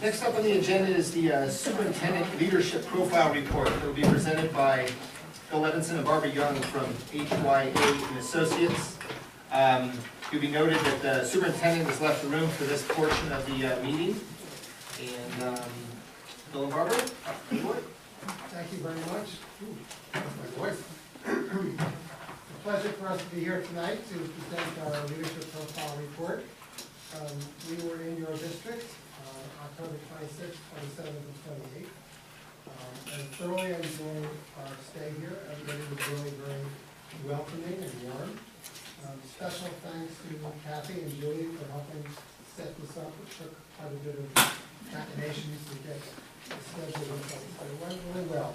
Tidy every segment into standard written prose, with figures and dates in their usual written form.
Next up on the agenda is the Superintendent Leadership Profile Report that will be presented by Bill Levinson and Barbara Young from HYA and Associates. It will be noted that the superintendent has left the room for this portion of the meeting. And Bill and Barbara, report. Thank you very much. That's my voice. It's a pleasure for us to be here tonight to present our leadership profile report. We were in your district October 26th, 27th, and 28th. And thoroughly enjoyed our stay here. Everybody was really very welcoming and warm. Special thanks to Kathy and Julie for helping set this up. It took quite a bit of machinations to get the schedule in place, but it went really well.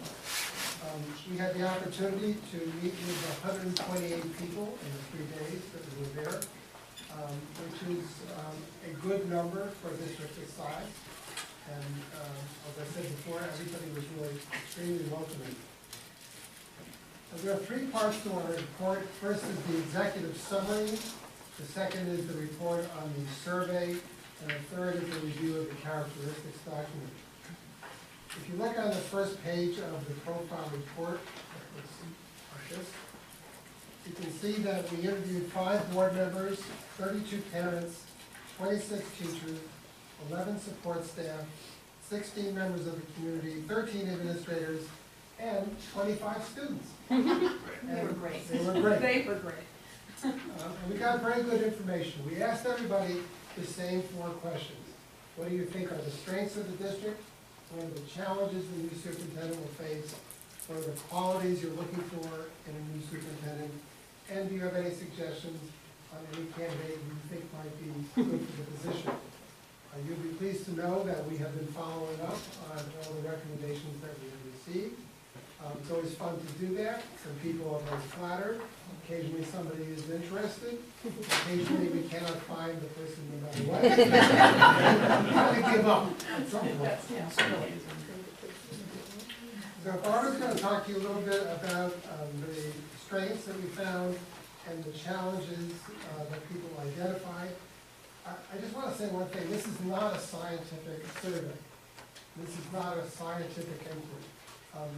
We had the opportunity to meet with 128 people in the 3 days that we were there, which is a good number for a district this size. And as I said before, everybody was really extremely welcoming. There are 3 parts to our report. First is the executive summary. The second is the report on the survey. And the third is a review of the characteristics document. If you look on the first page of the profile report, like this, you can see that we interviewed 5 board members, 32 parents, 26 teachers, 11 support staff, 16 members of the community, 13 administrators, and 25 students. They were great. They were great. They were great. And we got very good information. We asked everybody the same 4 questions. What do you think are the strengths of the district? What are the challenges the new superintendent will face? What are the qualities you're looking for in a new superintendent? And do you have any suggestions on any candidate you think might be good for the position? You'll be pleased to know that we have been following up on all the recommendations that we have received. It's always fun to do that. Some people are very flattered. Occasionally somebody is interested. Occasionally we cannot find the person no matter what. We kind of give up at some point. So Barbara's going to talk to you a little bit about the strengths that we found and the challenges that people identified. I just want to say one thing. This is not a scientific survey. This is not a scientific inquiry.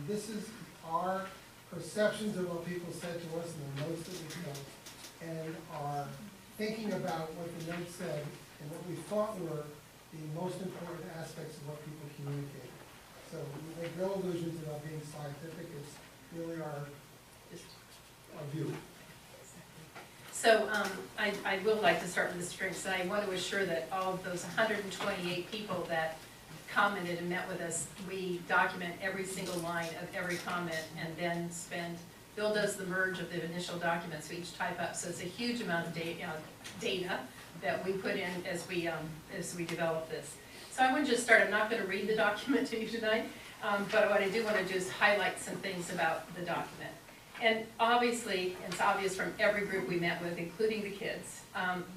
This is our perceptions of what people said to us in the notes that we took, and our thinking about what the notes said and what we thought were the most important aspects of what people communicated. So we make no illusions about being scientific. It's really our view. So I will like to start with the strengths, and I want to assure that all of those 128 people that commented and met with us, we document every single line of every comment and then Bill does the merge of the initial documents we each type up, so it's a huge amount of data that we put in as we develop this. So I want to just start. I'm not going to read the document to you tonight, but what I do want to do is highlight some things about the document. And obviously, it's obvious from every group we met with, including the kids,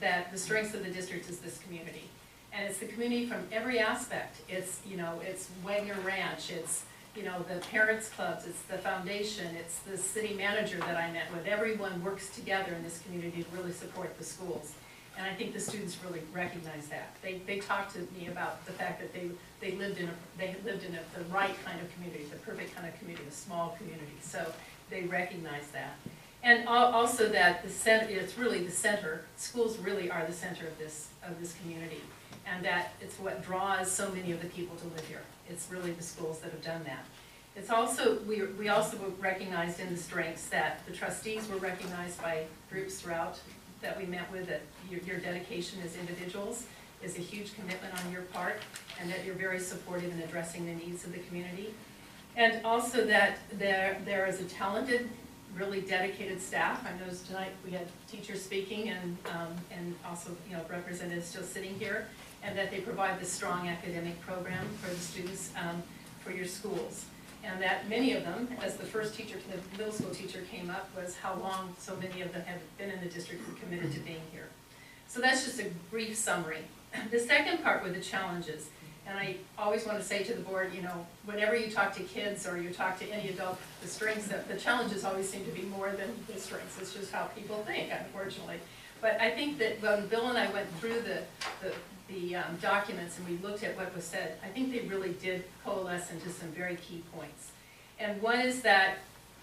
that the strengths of the district is this community. And it's the community from every aspect. It's, it's Wagner Ranch, it's, the parents clubs, it's the foundation, it's the city manager that I met with. Everyone works together in this community to really support the schools. And I think the students really recognize that. They talked to me about the fact that they lived in the right kind of community, the perfect kind of community, a small community. So they recognize that. And also that it's really the center. Schools really are the center of this community. And that it's what draws so many of the people to live here. It's really the schools that have done that. It's also, we also recognized in the strengths that the trustees were recognized by groups throughout that we met with, that your dedication as individuals is a huge commitment on your part, and that you're very supportive in addressing the needs of the community. And also that there is a talented, really dedicated staff. I noticed tonight we had teachers speaking and also representatives still sitting here, and that they provide this strong academic program for the students for your schools. And that many of them, as the first teacher, the middle school teacher came up, was how long so many of them have been in the district and committed to being here. So that's just a brief summary. The second part were the challenges. And I always want to say to the board, whenever you talk to kids or you talk to any adult, the strengths, the challenges always seem to be more than the strengths. It's just how people think, unfortunately. But I think that when Bill and I went through documents and we looked at what was said, I think they really did coalesce into some very key points. And one is that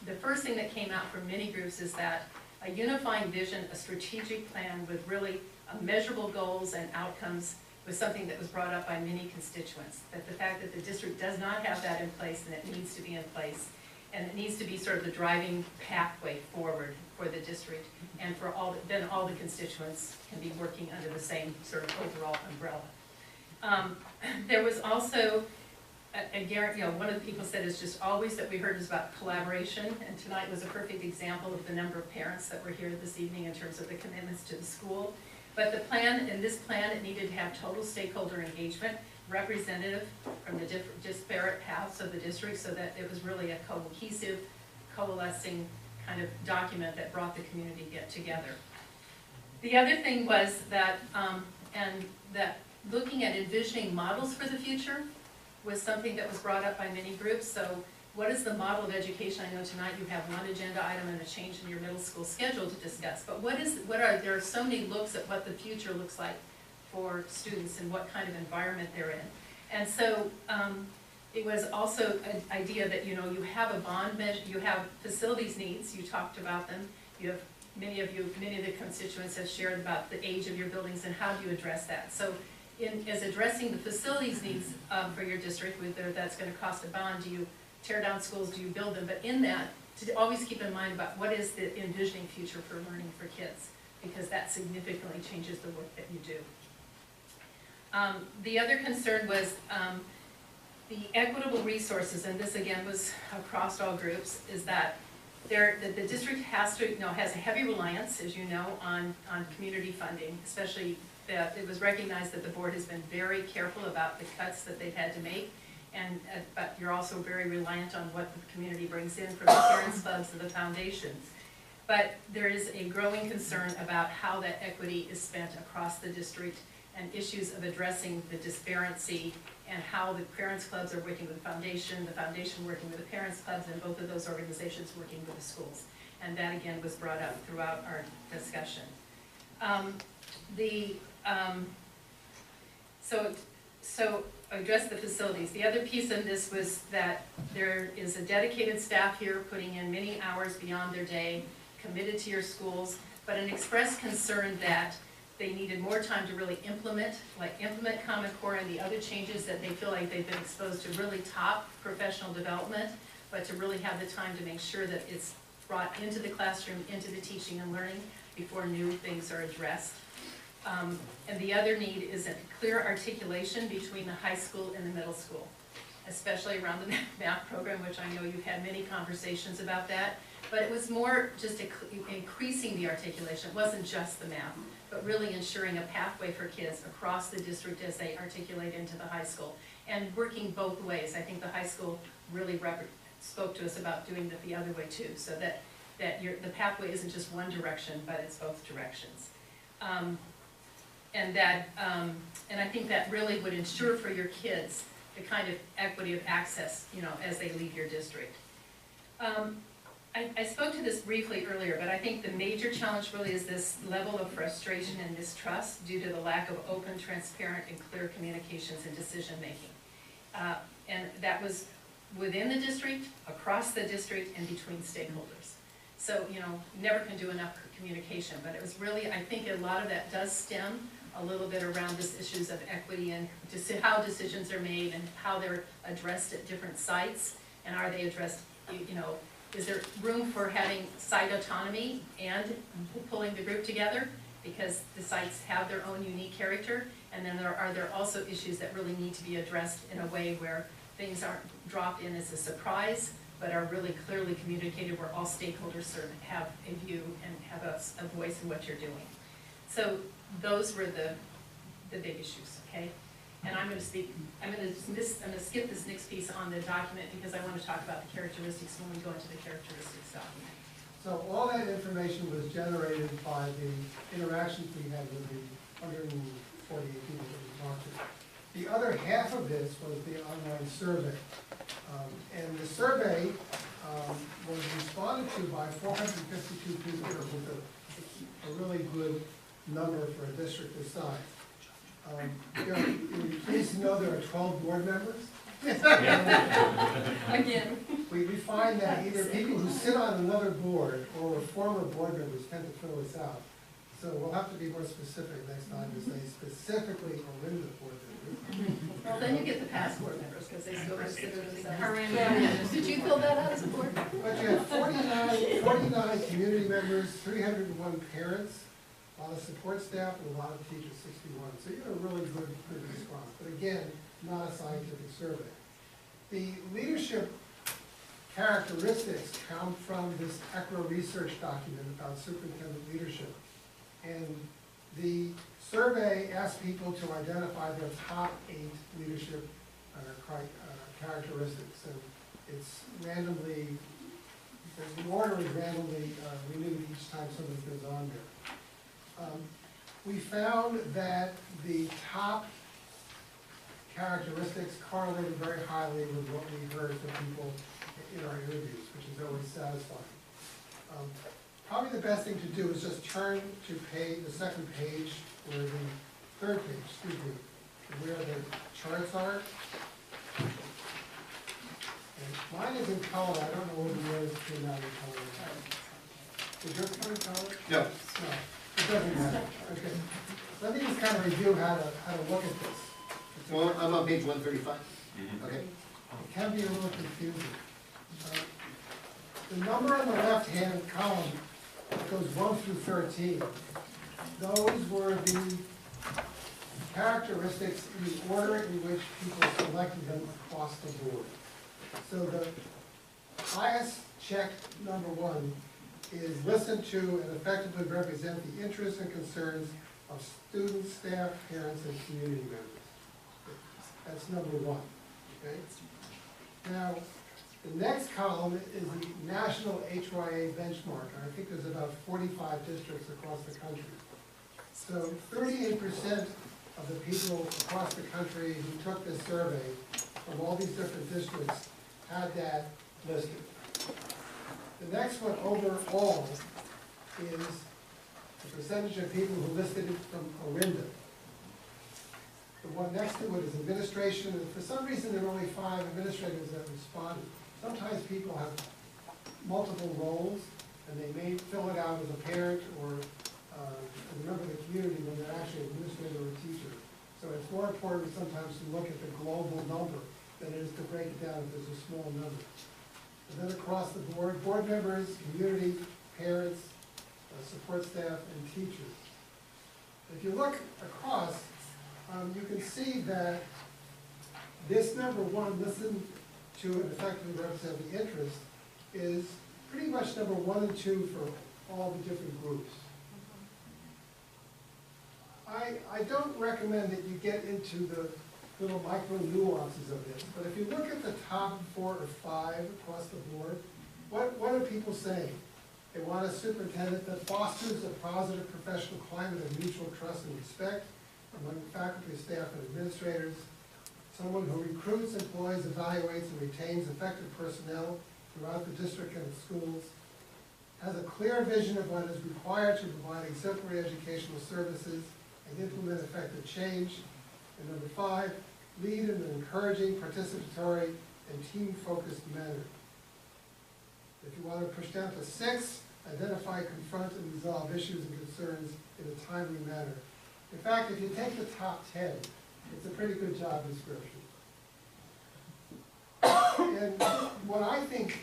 the first thing that came out from many groups is that a unifying vision, a strategic plan with really measurable goals and outcomes was something that was brought up by many constituents. That the fact that the district does not have that in place and it needs to be in place, and it needs to be sort of the driving pathway forward for the district, and for then all the constituents can be working under the same sort of overall umbrella. There was also one of the people said is just always that we heard is about collaboration, and tonight was a perfect example of the number of parents that were here this evening in terms of the commitments to the school. But the plan, in this plan, it needed to have total stakeholder engagement, representative from the disparate paths of the district, so that it was really a cohesive, coalescing kind of document that brought the community together. The other thing was that, that looking at envisioning models for the future was something that was brought up by many groups. So what is the model of education? I know tonight you have one agenda item and a change in your middle school schedule to discuss, but there are so many looks at what the future looks like for students and what kind of environment they're in. And so it was also an idea that, you have a bond measure, you have facilities needs, you talked about them, you have many of the constituents have shared about the age of your buildings and how do you address that. So as addressing the facilities needs for your district, whether that's going to cost a bond, do you tear down schools, do you build them? But in that, to always keep in mind about what is the envisioning future for learning for kids, because that significantly changes the work that you do. The other concern was the equitable resources, and this again was across all groups, is that the district has a heavy reliance, as you know, on community funding, especially that it was recognized that the board has been very careful about the cuts that they've had to make, but you're also very reliant on what the community brings in from the parents clubs and the foundations. But there is a growing concern about how that equity is spent across the district and issues of addressing the disparity and how the parents clubs are working with the foundation working with the parents clubs, and both of those organizations working with the schools. And that again was brought up throughout our discussion. So address the facilities. The other piece of this was that there is a dedicated staff here putting in many hours beyond their day, committed to your schools, but an expressed concern that they needed more time to really implement Common Core and the other changes that they feel like they've been exposed to really top professional development, but to really have the time to make sure that it's brought into the classroom, into the teaching and learning before new things are addressed. And the other need is a clear articulation between the high school and the middle school, especially around the math program, which I know you've had many conversations about that. But it was more just increasing the articulation. It wasn't just the math, but really ensuring a pathway for kids across the district as they articulate into the high school. And working both ways. I think the high school really spoke to us about doing it the other way too, so that the pathway isn't just one direction, but it's both directions. And I think that really would ensure for your kids the kind of equity of access, as they leave your district. I spoke to this briefly earlier, but I think the major challenge really is this level of frustration and mistrust due to the lack of open, transparent, and clear communications and decision-making. And that was within the district, across the district, and between stakeholders. So, never can do enough communication, but it was really, I think a lot of that does stem a little bit around this issues of equity and how decisions are made and how they're addressed at different sites, and are they addressed, is there room for having site autonomy and pulling the group together, because the sites have their own unique character, and then are there also issues that really need to be addressed in a way where things aren't dropped in as a surprise, but are really clearly communicated where all stakeholders have a view and have a voice in what you're doing. So those were the big issues, okay? And I'm going to skip this next piece on the document because I want to talk about the characteristics when we go into the characteristics document. So all that information was generated by the interactions we had with the 148 people that we talked to. The other half of this was the online survey. And the survey was responded to by 452 people, which is a really good number for a district this size. You're pleased to know there are 12 board members. Again. We find that either people who sit on another board or former board members tend to fill this out. So we'll have to be more specific next time to say specifically Orinda board members. Well, then you get the past board members, because they still consider themselves. Did you fill that out as a board? But you have 49 community members, 301 parents, a lot of support staff, and a lot of teachers, 61. So you have a really good response. But again, not a scientific survey. The leadership characteristics come from this ECRO research document about superintendent leadership. And the survey asks people to identify their top 8 leadership characteristics. And it's randomly, the order is randomly renewed each time somebody goes on there. We found that the top characteristics correlated very highly with what we heard from people in our interviews, which is always satisfying. Probably the best thing to do is just turn to the second page, or the third page, excuse me, where the charts are. And mine is in color. I don't know whether yours came out in color. Did yours come in color? No. No, it doesn't matter. Okay. Let me just kind of review how to look at this. So I'm on page 135. Okay. It can be a little confusing. The number on the left-hand column goes 1 through 13. Those were the characteristics in the order in which people selected them across the board. So the highest check, number 1, is listen to and effectively represent the interests and concerns of students, staff, parents, and community members. That's number 1, okay? Now, the next column is the national HYA benchmark, and I think there's about 45 districts across the country. So 38% of the people across the country who took this survey from all these different districts had that listed. The next one overall is the percentage of people who listed it from Orinda. The one next to it is administration, and for some reason there are only 5 administrators that responded. Sometimes people have multiple roles, and they may fill it out as a parent or as a member of the community when they're actually an administrator or a teacher. So it's more important sometimes to look at the global number than it is to break it down if there's a small number. And then across the board, board members, community, parents, support staff, and teachers. If you look across, you can see that this number 1, listen to and effectively represent the interest, is pretty much number 1 and 2 for all the different groups. I don't recommend that you get into the little micro nuances of this, but if you look at the top 4 or 5 across the board, what are people saying? They want a superintendent that fosters a positive professional climate of mutual trust and respect among faculty, staff, and administrators, someone who recruits, employs, evaluates, and retains effective personnel throughout the district and its schools, has a clear vision of what is required to provide exemplary educational services and implement effective change. And number 5, lead in an encouraging, participatory, and team-focused manner. If you want to push down to 6, identify, confront, and resolve issues and concerns in a timely manner. In fact, if you take the top 10, it's a pretty good job description. And what I think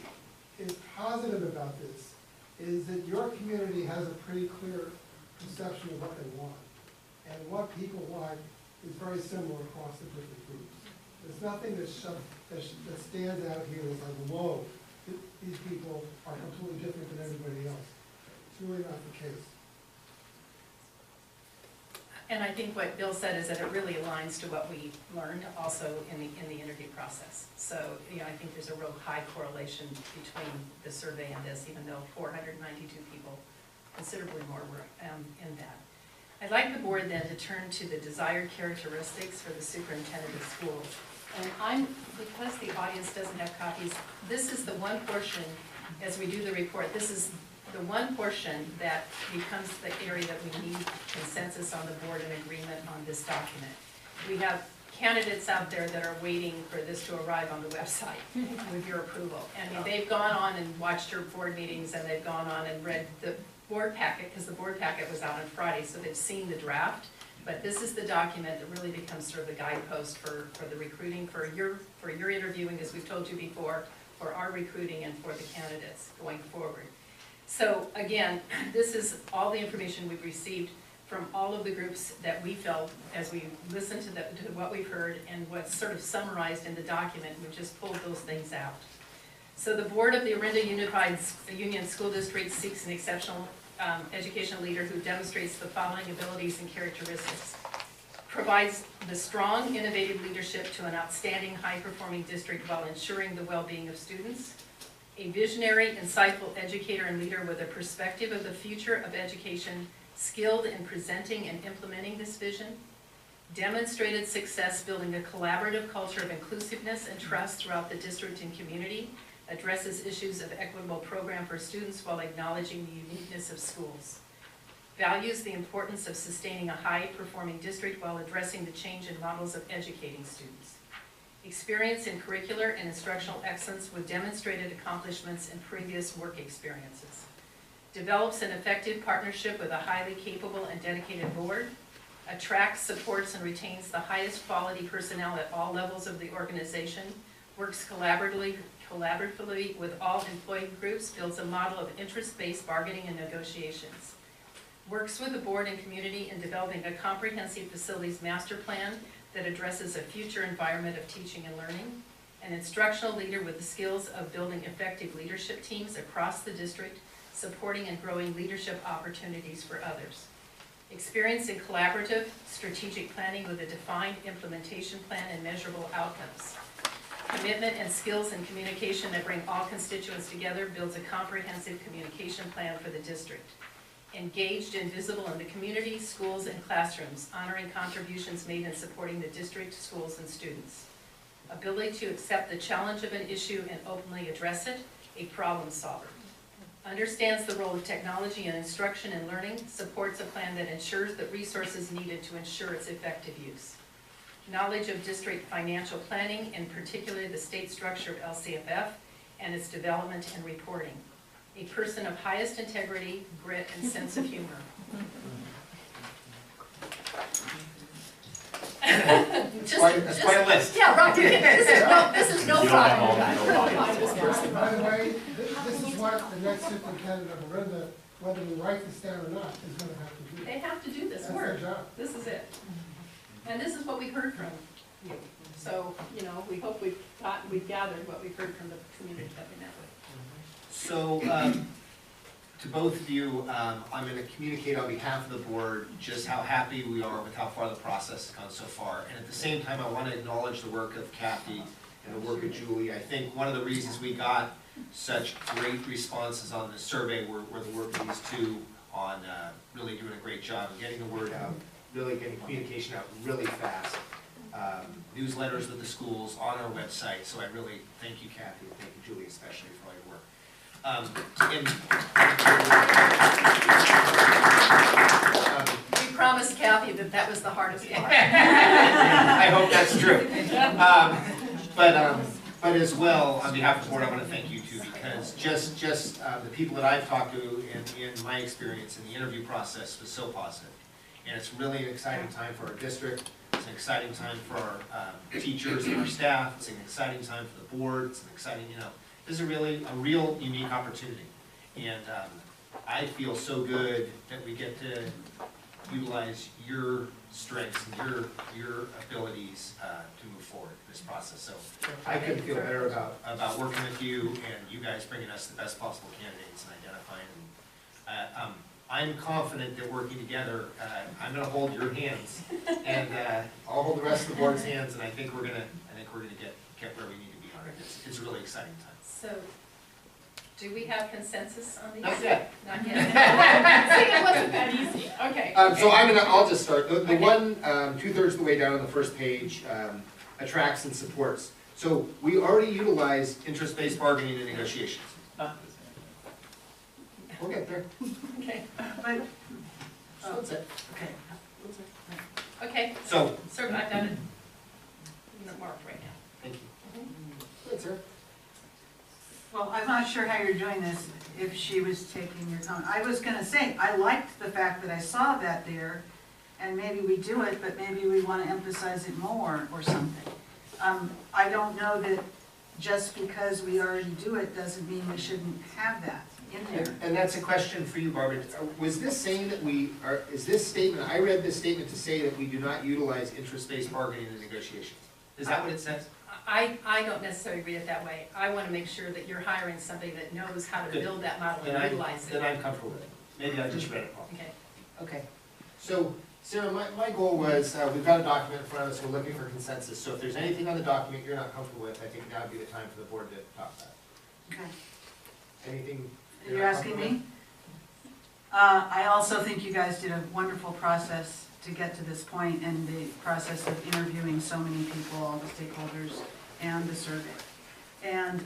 is positive about this is that your community has a pretty clear conception of what they want. And what people want is very similar across the different groups. There's nothing that stands out here as like, whoa, these people are completely different than everybody else. It's really not the case. And I think what Bill said is that it really aligns to what we learned also in the interview process. So, I think there's a real high correlation between the survey and this, even though 492 people, considerably more were in that. I'd like the board then to turn to the desired characteristics for the superintendent of schools. And because the audience doesn't have copies, this is the one portion, as we do the report, this is the one portion that becomes the area that we need consensus on the board and agreement on this document. We have candidates out there that are waiting for this to arrive on the website with your approval. I mean, they've gone on and watched your board meetings, and they've gone on and read the board packet, because the board packet was out on Friday, so they've seen the draft. But this is the document that really becomes sort of the guidepost for the recruiting, for your interviewing, as we've told you before, for our recruiting and for the candidates going forward. So again, this is all the information we've received from all of the groups that we felt as we listened to what we've heard and what's sort of summarized in the document. We just pulled those things out. So the board of the Orinda Unified Union School District seeks an exceptional educational leader who demonstrates the following abilities and characteristics. Provides the strong, innovative leadership to an outstanding, high-performing district while ensuring the well-being of students. A visionary, insightful educator and leader with a perspective of the future of education, skilled in presenting and implementing this vision. Demonstrated success building a collaborative culture of inclusiveness and trust throughout the district and community. Addresses issues of equitable program for students while acknowledging the uniqueness of schools. Values the importance of sustaining a high-performing district while addressing the change in models of educating students. Experience in curricular and instructional excellence with demonstrated accomplishments in previous work experiences. Develops an effective partnership with a highly capable and dedicated board. Attracts, supports, and retains the highest quality personnel at all levels of the organization. Works collaboratively with all employee groups, builds a model of interest-based bargaining and negotiations. Works with the board and community in developing a comprehensive facilities master plan that addresses a future environment of teaching and learning. An instructional leader with the skills of building effective leadership teams across the district, supporting and growing leadership opportunities for others. Experience in collaborative, strategic planning with a defined implementation plan and measurable outcomes. Commitment and skills in communication that bring all constituents together, builds a comprehensive communication plan for the district. Engaged and visible in the community, schools, and classrooms, honoring contributions made in supporting the district, schools, and students. Ability to accept the challenge of an issue and openly address it, a problem solver. Understands the role of technology in instruction and learning, supports a plan that ensures the resources needed to ensure its effective use. Knowledge of district financial planning, in particular the state structure of LCAP and its development and reporting. A person of highest integrity, grit, and sense of humor. That's quite a list. Yeah, right. This is no problem. By the way, this is what the next superintendent of Orinda, whether we write this down or not, is going to have to do. They have to do this That's work. their job. This is it. And this is what we heard from you. So, you know, we hope we've gathered what we've heard from the community that we met with. So, to both of you, I'm going to communicate on behalf of the board just how happy we are with how far the process has gone so far. And at the same time, I want to acknowledge the work of Kathy and the work of Julie. I think one of the reasons we got such great responses on the survey were the work of these two on really doing a great job of getting the word out, really getting communication out really fast. Newsletters with the schools on our website. So I really thank you, Kathy, and thank you, Julie, especially for all your work. We promised Kathy that that was the hardest part. I hope that's true. But as well, on behalf of the board, I want to thank you too, because just the people that I've talked to in my experience in the interview process was so positive. And it's really an exciting time for our district. It's an exciting time for our teachers and our staff. It's an exciting time for the board. It's an exciting, this is really a real unique opportunity. And I feel so good that we get to utilize your strengths and your abilities to move forward in this process. So I couldn't feel better about working with you and you guys bringing us the best possible candidates and identifying. I'm confident that working together, I'm going to hold your hands, and I'll hold the rest of the board's hands, and I think we're gonna get where we need to be on it. It's a really exciting time. So, do we have consensus on these? Not yet. Not yet. See, it wasn't that easy. Okay. So I'll just start. The one 2/3 of the way down on the first page, attracts and supports. So we already utilize interest-based bargaining and negotiations. We'll get there. Okay, But, So that's it. okay. okay, So, sir, I've got it marked right now. thank you. Good, sir. Well, I'm not sure how you're doing this, if she was taking your comment. I was gonna say, I liked the fact that I saw that there, and maybe we do it, but maybe we wanna emphasize it more or something. I don't know that just because we already do it doesn't mean we shouldn't have that in there. And that's a question for you, Barbara. Was this saying that is this statement, I read this statement to say that we do not utilize interest-based bargaining in negotiations. Is that what it says? I don't necessarily read it that way. I want to make sure that you're hiring somebody that knows how to Good. build that model Then and I'm, utilize then it. I'm comfortable with it. Maybe I just read it wrong. Okay, Okay. So, Sarah, my goal was, we've got a document in front of us, we're looking for consensus. So if there's anything on the document you're not comfortable with, I think that would be the time for the board to talk about it. Okay. Anything? You're not asking comfortable me? I also think you guys did a wonderful process to get to this point, and the process of interviewing so many people, all the stakeholders, and the survey. And,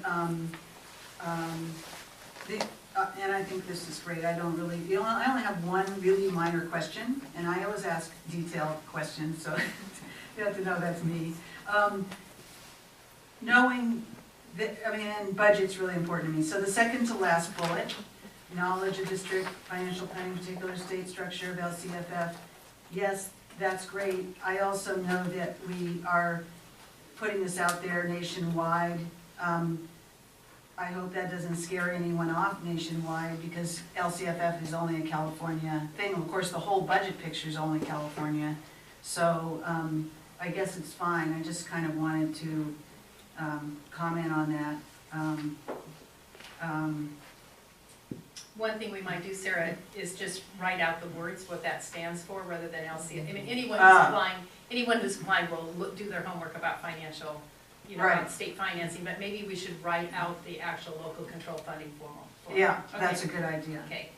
and I think this is great. I don't really, I only have one really minor question, and I always ask detailed questions, so you have to know that's me. Knowing that, I mean, and budget's really important to me. So the second to last bullet, knowledge of district, financial planning, particular state structure of LCFF. Yes, that's great. I also know that we are putting this out there nationwide. I hope that doesn't scare anyone off nationwide, because LCFF is only a California thing. Of course, the whole budget picture is only California. So I guess it's fine. I just kind of wanted to comment on that. one thing we might do, Sarah, is just write out the words, what that stands for, rather than LCA. I mean, anyone who's applying will do their homework about financial, Right. about state financing, but maybe we should write out the actual local control funding form. Yeah, Okay. that's a good idea. Okay,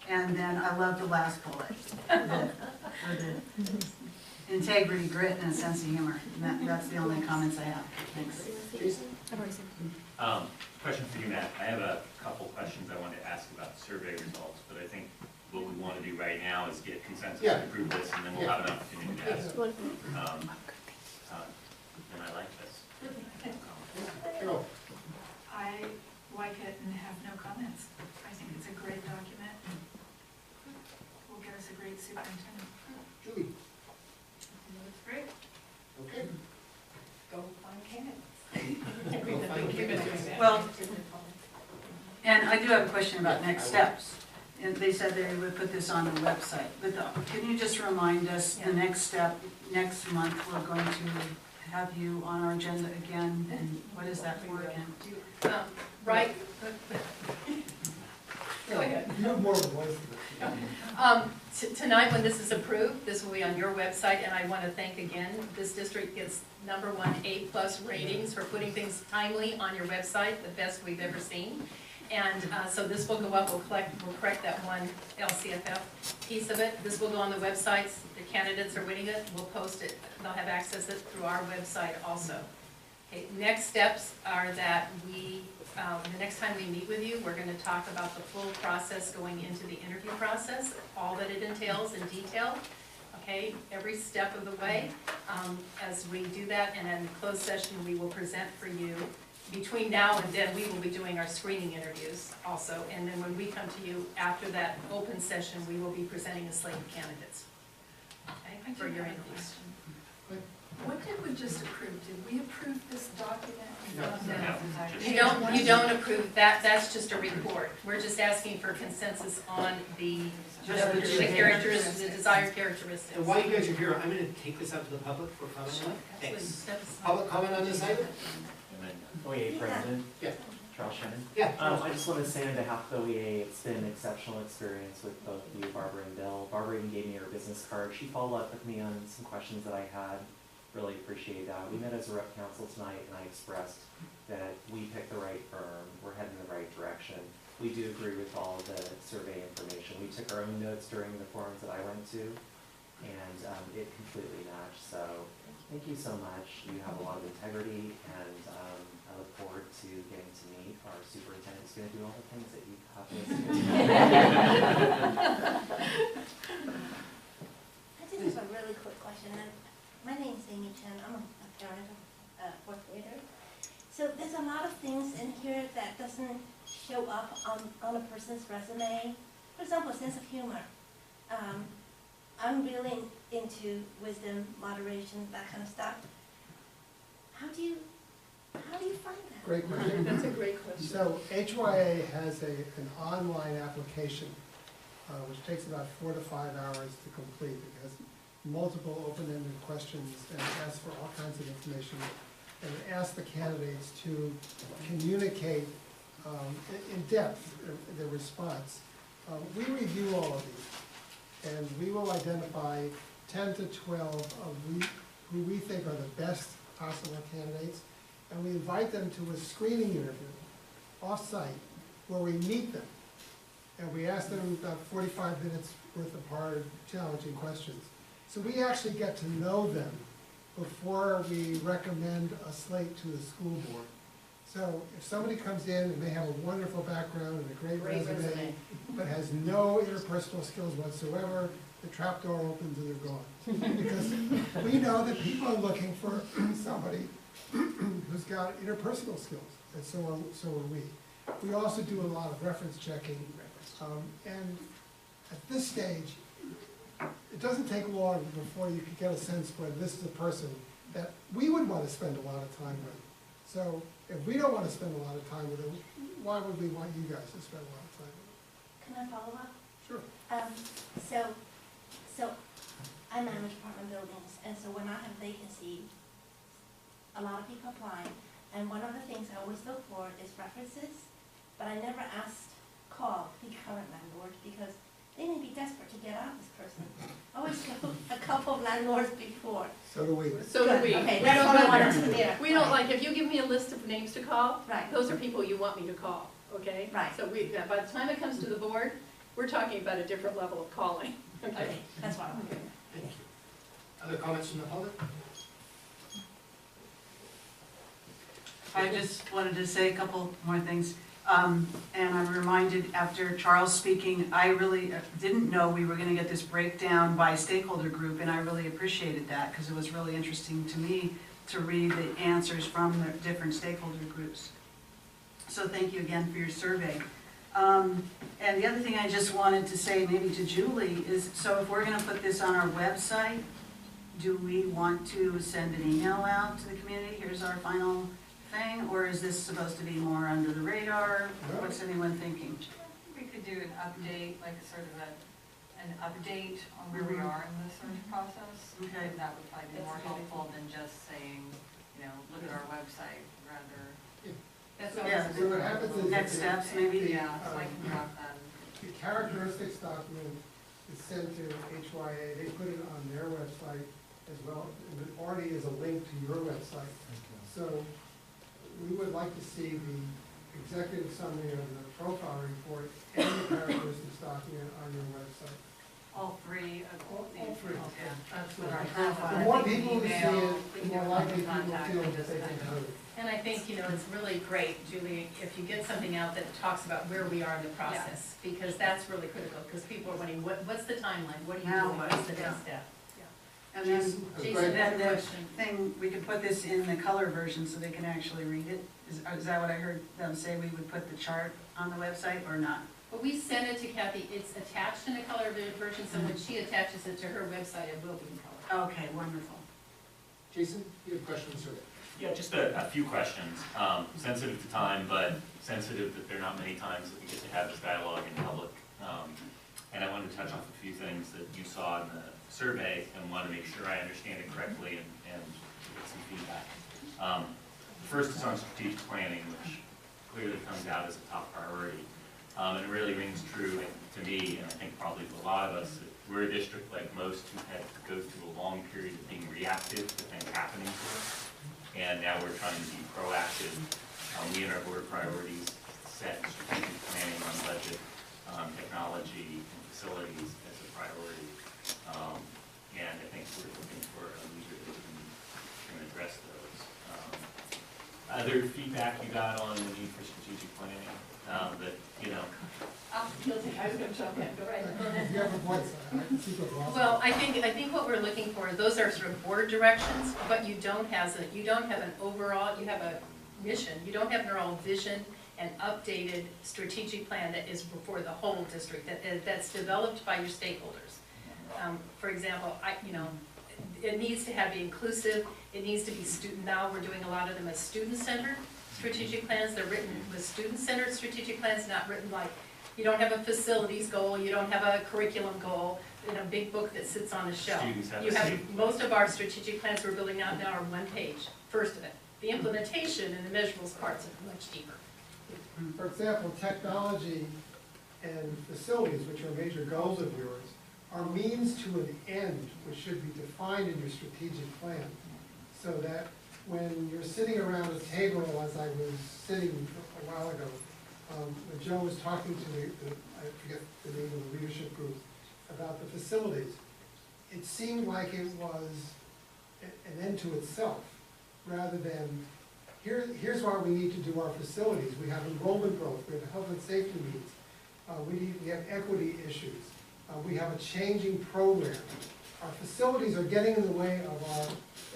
And then I love the last bullet, for the integrity, grit, and a sense of humor. And that's the only comments I have. Thanks. Jason? Question for you, Matt. I have a couple questions I wanted to ask about survey results, but I think what we want to do right now is get consensus Yeah. to approve this, and then we'll have an opportunity to ask. And I like this. Carol? I like it and have no comments. I think it's a great document. Will get us a great superintendent. Julie? Looks great. Okay. go find candidates. Go find candidates. Well, and I do have a question about next steps. And they said they would put this on the website, but can you just remind us the next step? Next month, we're going to have you on our agenda again, and what is that for again? Right. Go ahead. You have more of a voice than Tonight, when this is approved, this will be on your website, and I want to thank again, this district gets #1 A+ ratings for putting things timely on your website, the best we've ever seen. And so this will go up, we'll correct that one LCFF piece of it. This will go on the websites, the candidates are winning it, we'll post it, they'll have access to it through our website also. Okay, next steps are that the next time we meet with you, we're going to talk about the full process going into the interview process, all that it entails in detail, okay, every step of the way. As we do that, and in closed session, we will present for you. Between now and then, we will be doing our screening interviews also, and then when we come to you after that open session, we will be presenting a slate of candidates, okay, I for do your have a interviews. question. What did we just approve? Did we approve this document? No. You don't approve that, that's just a report. We're just asking for consensus on the characteristics, the desired characteristics. And while you guys are here, I'm gonna take this out to the public for comment. Thanks. Public comment on this item? And then OEA President. Yeah. Charles Shannon. Yeah. I just want to say on behalf of the OEA, it's been an exceptional experience with both you, Barbara and Bill. Barbara even gave me her business card. She followed up with me on some questions that I had. Really appreciate that. We met as a rep council tonight, and I expressed that we picked the right firm. We're heading in the right direction. We do agree with all the survey information. We took our own notes during the forums that I went to, and it completely matched. So Thank you so much. You have a lot of integrity, and I look forward to getting to meet our superintendent who's going to do all the things that you have listed. I just have a really quick question. My name is Amy Chen. I'm a parent of a fourth grader. So there's a lot of things in here that doesn't show up on a person's resume. For example, sense of humor. I'm really into wisdom, moderation, that kind of stuff. How do you find that? Great question. That's a great question. So HYA has an online application, which takes about 4 to 5 hours to complete. It has multiple open-ended questions and asks for all kinds of information. And it asks the candidates to communicate in depth their response. We review all of these, and we will identify 10 to 12 of who we think are the best possible candidates, and we invite them to a screening interview off-site where we meet them, and we ask them about 45 minutes worth of hard, challenging questions. So we actually get to know them before we recommend a slate to the school board. So if somebody comes in and they have a wonderful background and a great resume, but has no interpersonal skills whatsoever, the trap door opens and they're gone. Because we know that people are looking for somebody who's got interpersonal skills, and so are we. We also do a lot of reference checking, and at this stage, it doesn't take long before you can get a sense whether this is a person that we would want to spend a lot of time with. So if we don't want to spend a lot of time with them, why would we want you guys to spend a lot of time with them? Can I follow up? Sure. So I manage apartment buildings, and so when I have vacancy, a lot of people apply, and one of the things I always look for is references, but I never call the current landlord because they may be desperate to get out of this person. I always go a couple of landlords before. So do we. So do we. Okay, We that's don't what I go wanted there. to hear. We don't like, if you give me a list of names to call, Right. those are people you want me to call, okay? Right. So by the time it comes to the board, we're talking about a different level of calling, okay? Okay, that's what I want. Thank you. Other comments from the public? I just wanted to say a couple more things. And I'm reminded after Charles speaking, I really didn't know we were gonna get this breakdown by stakeholder group, and I really appreciated that, because it was really interesting to me to read the answers from the different stakeholder groups. So thank you again for your survey. And the other thing I just wanted to say, maybe to Julie, is so if we're gonna put this on our website, do we want to send an email out to the community? Here's our final thing, or is this supposed to be more under the radar? What's anyone thinking? We could do an update, like sort of an update on where we are in the search process. Okay. And that would probably be That's more a good helpful than just saying, look at our website, rather. That's Yeah. So what happens is. Next steps, maybe? Yeah, so I can drop that. The characteristics document is sent to HYA, they put it on their website as well, and it already is a link to your website. So we would like to see the executive summary of the profile report and the characteristics document on your website. All three of All the. three, Okay. absolutely. With our profile. The more I think people who see email, it, the more likely people contact, feel we that just they can kind of- vote. And I think, it's really great, Julie, if you get something out that talks about where we are in the process, because that's really critical, because people are wondering, what's the timeline? What are you Now doing? what? What's the Yeah. next step? And then, Jason, Great. that's a the question. thing, we could put this in the color version so they can actually read it. Is that what I heard them say? We would put the chart on the website or not? But we send it to Kathy, it's attached in a color version, so when she attaches it to her website, it will be in color. Okay, wonderful. Jason, you have a question on the survey? Yeah, just a few questions. Sensitive to time, but sensitive that there are not many times that we get to have this dialogue in public. And I wanted to touch on a few things that you saw in the survey and want to make sure I understand it correctly and get some feedback. The first is on strategic planning, which clearly comes out as a top priority. And it really rings true to me, and I think probably to a lot of us, that we're a district like most who had to go through a long period of being reactive to things happening to us. And now we're trying to be proactive. We in our board priorities set strategic planning on budget, technology, and facilities as a priority. And I think we're looking for a leader that can address those. Other feedback you got on the need for strategic planning, that, you know, I was gonna jump in, go right ahead. If you have a voice, I can see what Ross. Well, I think what we're looking for, those are sort of board directions, but you don't have an overall, you have a mission, you don't have an overall vision and updated strategic plan that is for the whole district, that's developed by your stakeholders. For example, it needs to be inclusive, it needs to be now we're doing a lot of them as student-centered strategic plans, they're written with student-centered strategic plans, not written like, you don't have a facilities goal, you don't have a curriculum goal in a big book that sits on a shelf. Students have You a have, seat. most of our strategic plans we're building out now are one page, first of it. The implementation and the measurables parts are much deeper. For example, technology and facilities, which are major goals of yours, are means to an end, which should be defined in your strategic plan. So that when you're sitting around a table, as I was sitting a while ago, when Joe was talking to I forget the name of the leadership group, about the facilities, it seemed like it was an end to itself, rather than, here's why we need to do our facilities. We have enrollment growth, we have health and safety needs, we have equity issues, we have a changing program. Our facilities are getting in the way of our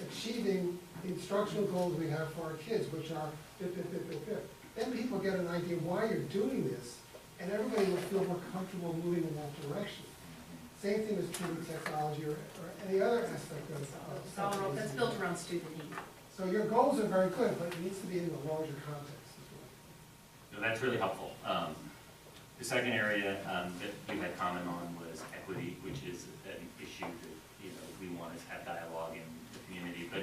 achieving the instructional goals we have for our kids, which are fit. Then people get an idea why you're doing this, and everybody will feel more comfortable moving in that direction. Same thing is true with technology or any other aspect of That's built around student need. So your goals are very good, but it needs to be in a larger context as well. no, that's really helpful. The second area that you had comment on was equity, which is an issue that, we want to have dialogue in the community. But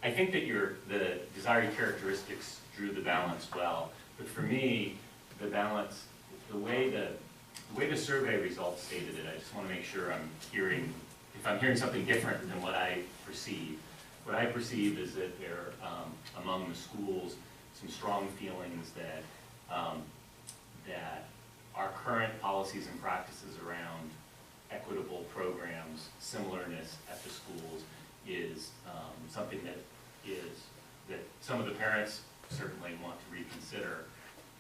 I think that the desired characteristics drew the balance well. But for me, the balance, the way the survey results stated it, I just want to make sure if I'm hearing something different than what I perceive. What I perceive is that there are, among the schools, some strong feelings that our current policies and practices around equitable programs, similarness at the schools is something that some of the parents certainly want to reconsider,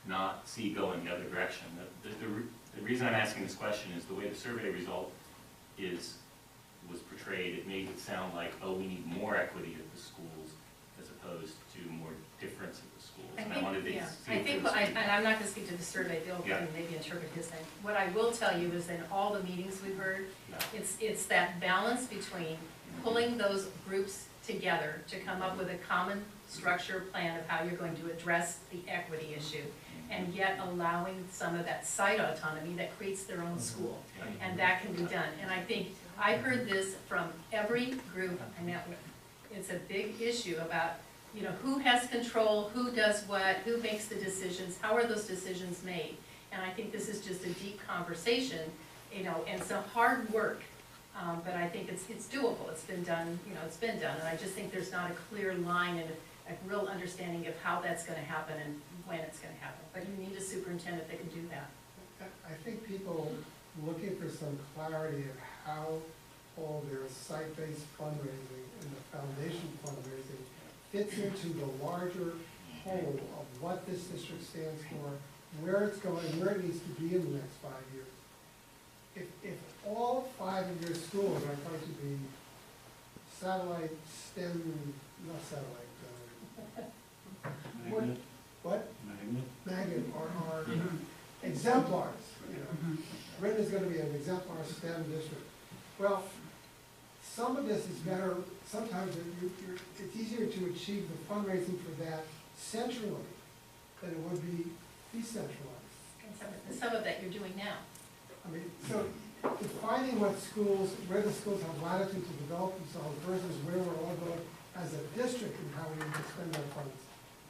not see go in the other direction. The reason I'm asking this question is the way the survey result was portrayed. It made it sound like, oh, we need more equity at the schools as opposed to more difference at the schools. And I wanted to see if there was And I'm not gonna speak to the survey, Bill Yeah. can maybe interpret his thing. What I will tell you is in all the meetings we've heard, Yeah. it's that balance between pulling those groups together to come up with a common structure plan of how you're going to address the equity issue, and yet allowing some of that site autonomy that creates their own school. And that can be done. And I think I heard this from every group I met with. It's a big issue about, who has control, who does what, who makes the decisions, how are those decisions made? And I think this is just a deep conversation, and some hard work. But I think it's doable. It's been done, and I just think there's not a clear line and a real understanding of how that's gonna happen and when it's gonna happen. But you need a superintendent that can do that. I think people looking for some clarity of how all their site-based fundraising and the foundation fundraising fits into the larger whole of what this district stands for, where it's going, where it needs to be in the next 5 years. If all 5 of your schools are going to be satellite STEM, not satellite, what? Magnet or exemplars, Orinda's gonna be an exemplar STEM district. Well, some of this is better, sometimes it's easier to achieve the fundraising for that centrally than it would be decentralized. And some of that you're doing now. I mean, so defining where the schools have latitude to develop themselves versus where we're all going as a district and how we need to spend our funds,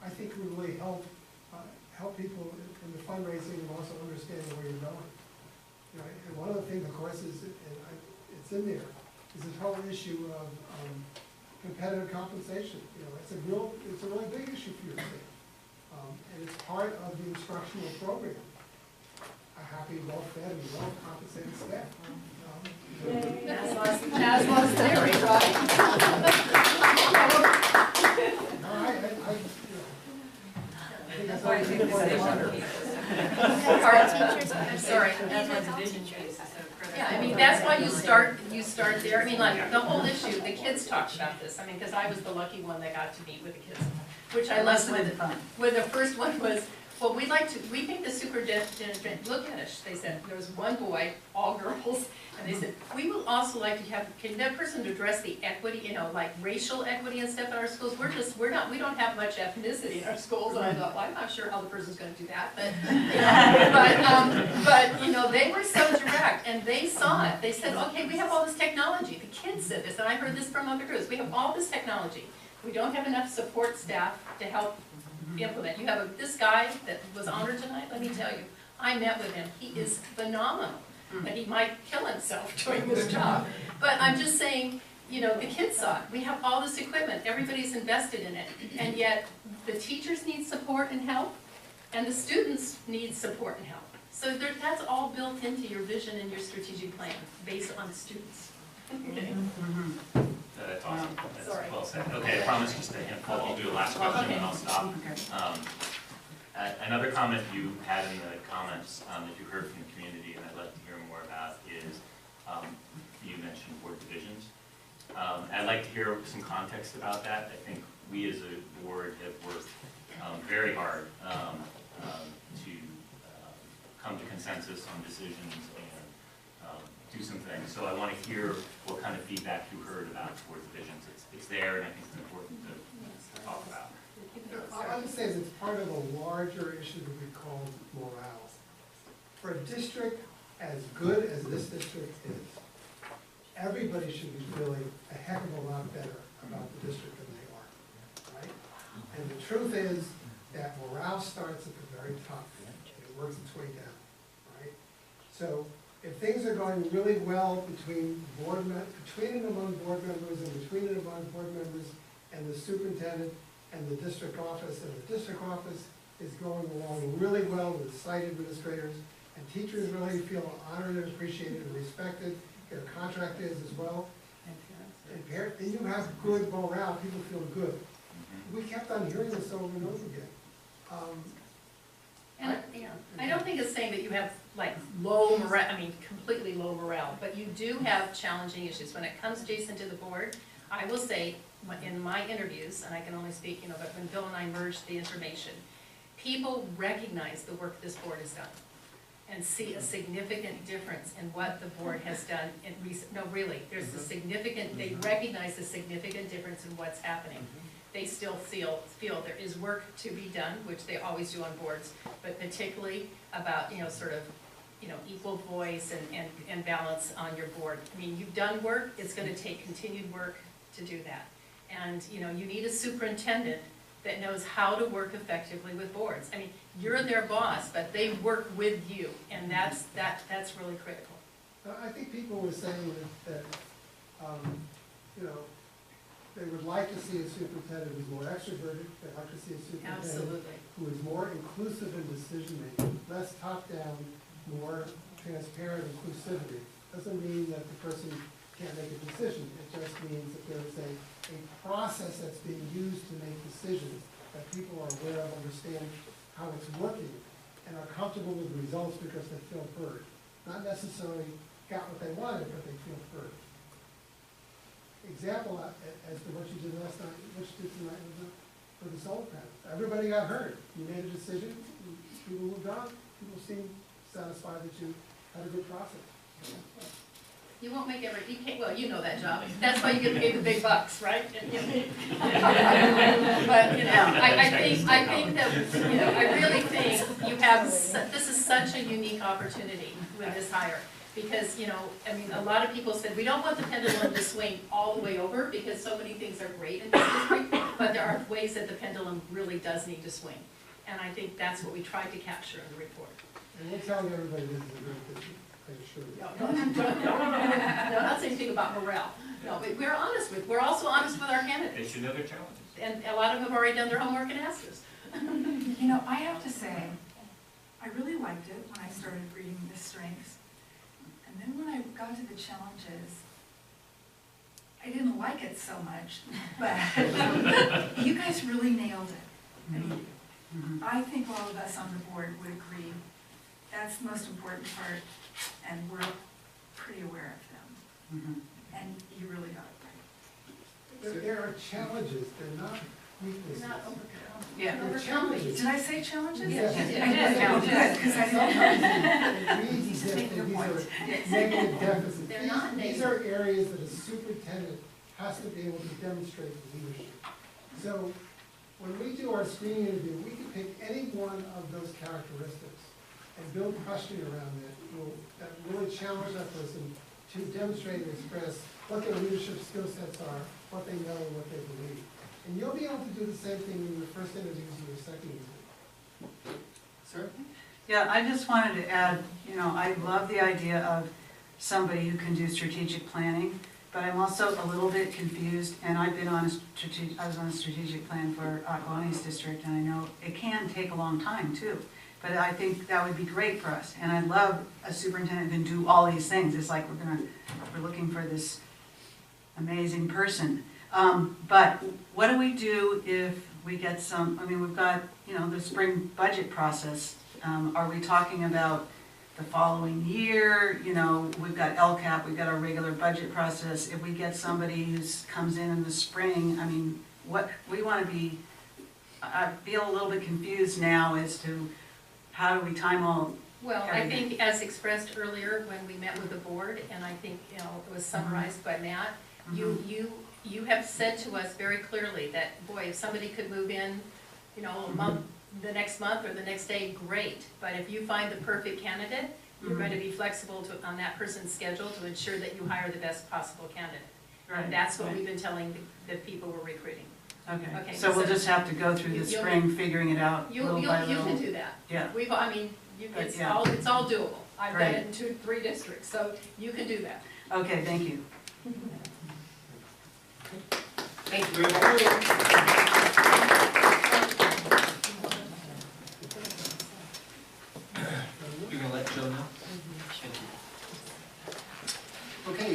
I think would really help people in the fundraising and also understand where you're going. And one of the things, of course, is, it's in there, is this whole issue of competitive compensation. It's a really big issue for your state. And it's part of the instructional program. A happy, well-fed, and well-compensated staff. As was theory, right? think That's why I think that's the wonder. I'm sorry. That's why division choice is so critical. Yeah, I mean, that's why you start there. I mean, like, the whole issue, the kids talked about this. I mean, because I was the lucky one that got to meet with the kids, which I loved With with fun. when the first one was, well, we think the superintendent, look at us, they said, there was one boy, all girls, and they said, we would also like to have, can that person address the equity, you know, like racial equity and stuff in our schools? We don't have much ethnicity in our schools, and I thought, well, I'm not sure how the person's gonna do that, but, but, you know, they were so direct, and they saw it. They said, okay, we have all this technology. The kids said this, and I heard this from other groups. We have all this technology. We don't have enough support staff to help implement. You have this guy that was honored tonight, let me tell you, I met with him, he is phenomenal, but he might kill himself doing this job. But I'm just saying, you know, the kids saw it, we have all this equipment, everybody's invested in it, and yet the teachers need support and help, and the students need support and help. So that's all built into your vision and your strategic plan, based on students. Okay. That's awesome. That's Sorry. well said. Okay, I promise just a handful. I'll do a last question and I'll stop. Another comment you had in the comments that you heard from the community, and I'd like to hear more about, is you mentioned board divisions. I'd like to hear some context about that. I think we as a board have worked very hard to come to consensus on decisions and do some things. So I want to hear what kind of feedback you heard about board divisions. It's there, and I think it's important to talk about. I would say that it's part of a larger issue that we call morale. For a district as good as this district is, everybody should be feeling a heck of a lot better about the district than they are, right? And the truth is that morale starts at the very top, and it works its way down, right? So if things are going really well between and among board members and between and among board members and the superintendent and the district office, and the district office is going along really well with site administrators, and teachers really feel honored and appreciated and respected, their contract is as well, and you have good morale, people feel good. We kept on hearing this over and over again. And, yeah, I don't think it's saying that you have like low morale, I mean, completely low morale, but you do have challenging issues. When it comes, Jason, to the board, I will say, in my interviews, and I can only speak, you know, but when Bill and I merged the information, people recognize the work this board has done and see a significant difference in what the board has done in recent, no, really, there's a significant, they recognize the significant difference in what's happening. They still feel there is work to be done, which they always do on boards, but particularly about, you know, sort of, you know, equal voice and balance on your board. I mean, you've done work, it's gonna take continued work to do that. And, you know, you need a superintendent that knows how to work effectively with boards. I mean, you're their boss, but they work with you, and that's really critical. I think people were saying that you know, they would like to see a superintendent who's more extroverted, they'd like to see a superintendent Absolutely. who is more inclusive in decision-making, less top-down, more transparent inclusivity. Doesn't mean that the person can't make a decision, it just means that there's a process that's being used to make decisions, that people are aware of, understand how it's working, and are comfortable with the results because they feel heard. Not necessarily got what they wanted, but they feel heard. Example as to what you did last night, what you did tonight for the solar panel. Everybody got heard. You made a decision, people moved on, people seemed satisfied that you had a good process. You won't make you can't, well, you know that job. That's why you get paid the big bucks, right? But, you know, I think that, you know, I really think you have, this is such a unique opportunity with this hire. Because, you know, I mean, a lot of people said, we don't want the pendulum to swing all the way over because so many things are great in this district, but there are ways that the pendulum really does need to swing. And I think that's what we tried to capture in the report. And we're telling everybody this is a great issue. No, I'm not saying anything about morale. No, but we're also honest with our candidates. They should know their challenges. And a lot of them have already done their homework and asked us. You know, I have to say, I really liked it when I started reading the strengths. And then when I got to the challenges, I didn't like it so much, but you guys really nailed it. I mean, I think all of us on the board would agree, that's the most important part, and we're pretty aware of them. And you really got it right. There are challenges, they're not weaknesses. They're not overcome. Yeah. They're challenges. Did I say challenges? Yes. I did, good, because I didn't know. It reads as if these are negative deficits. They're not These are areas that a superintendent has to be able to demonstrate leadership. So when we do our screening interview, we can pick any one of those characteristics and build questioning around that really challenge that person to demonstrate and express what their leadership skill sets are, what they know, and what they believe. And you'll be able to do the same thing in your first interviews and your second interview. Sir? Yeah, I just wanted to add, I love the idea of somebody who can do strategic planning, but I'm also a little bit confused, and I've been on I was on a strategic plan for Bonnie's district, and I know it can take a long time too. But I think that would be great for us, and I love a superintendent who can do all these things. It's like we're looking for this amazing person. But what do we do if we get we've got, the spring budget process. Are we talking about the following year? We've got LCAP, we've got our regular budget process. If we get somebody who comes in the spring, what we want to be, I feel a little bit confused now as to how do we time all. Well, I think as expressed earlier when we met with the board, and I think, it was summarized by Matt, you have said to us very clearly that, boy, if somebody could move in, a month, the next month or the next day, great. But if you find the perfect candidate, you're going to be flexible on that person's schedule to ensure that you hire the best possible candidate. Right. And that's what we've been telling the people we're recruiting. Okay, so we'll just have to go through the spring figuring it out little by You little. can do that. Yeah. It's Yeah. all doable. I've done Right. it in 2-3 districts, so you can do that. Okay, thank you. Thank you very much. You're gonna let Joe know? Thank you. Okay,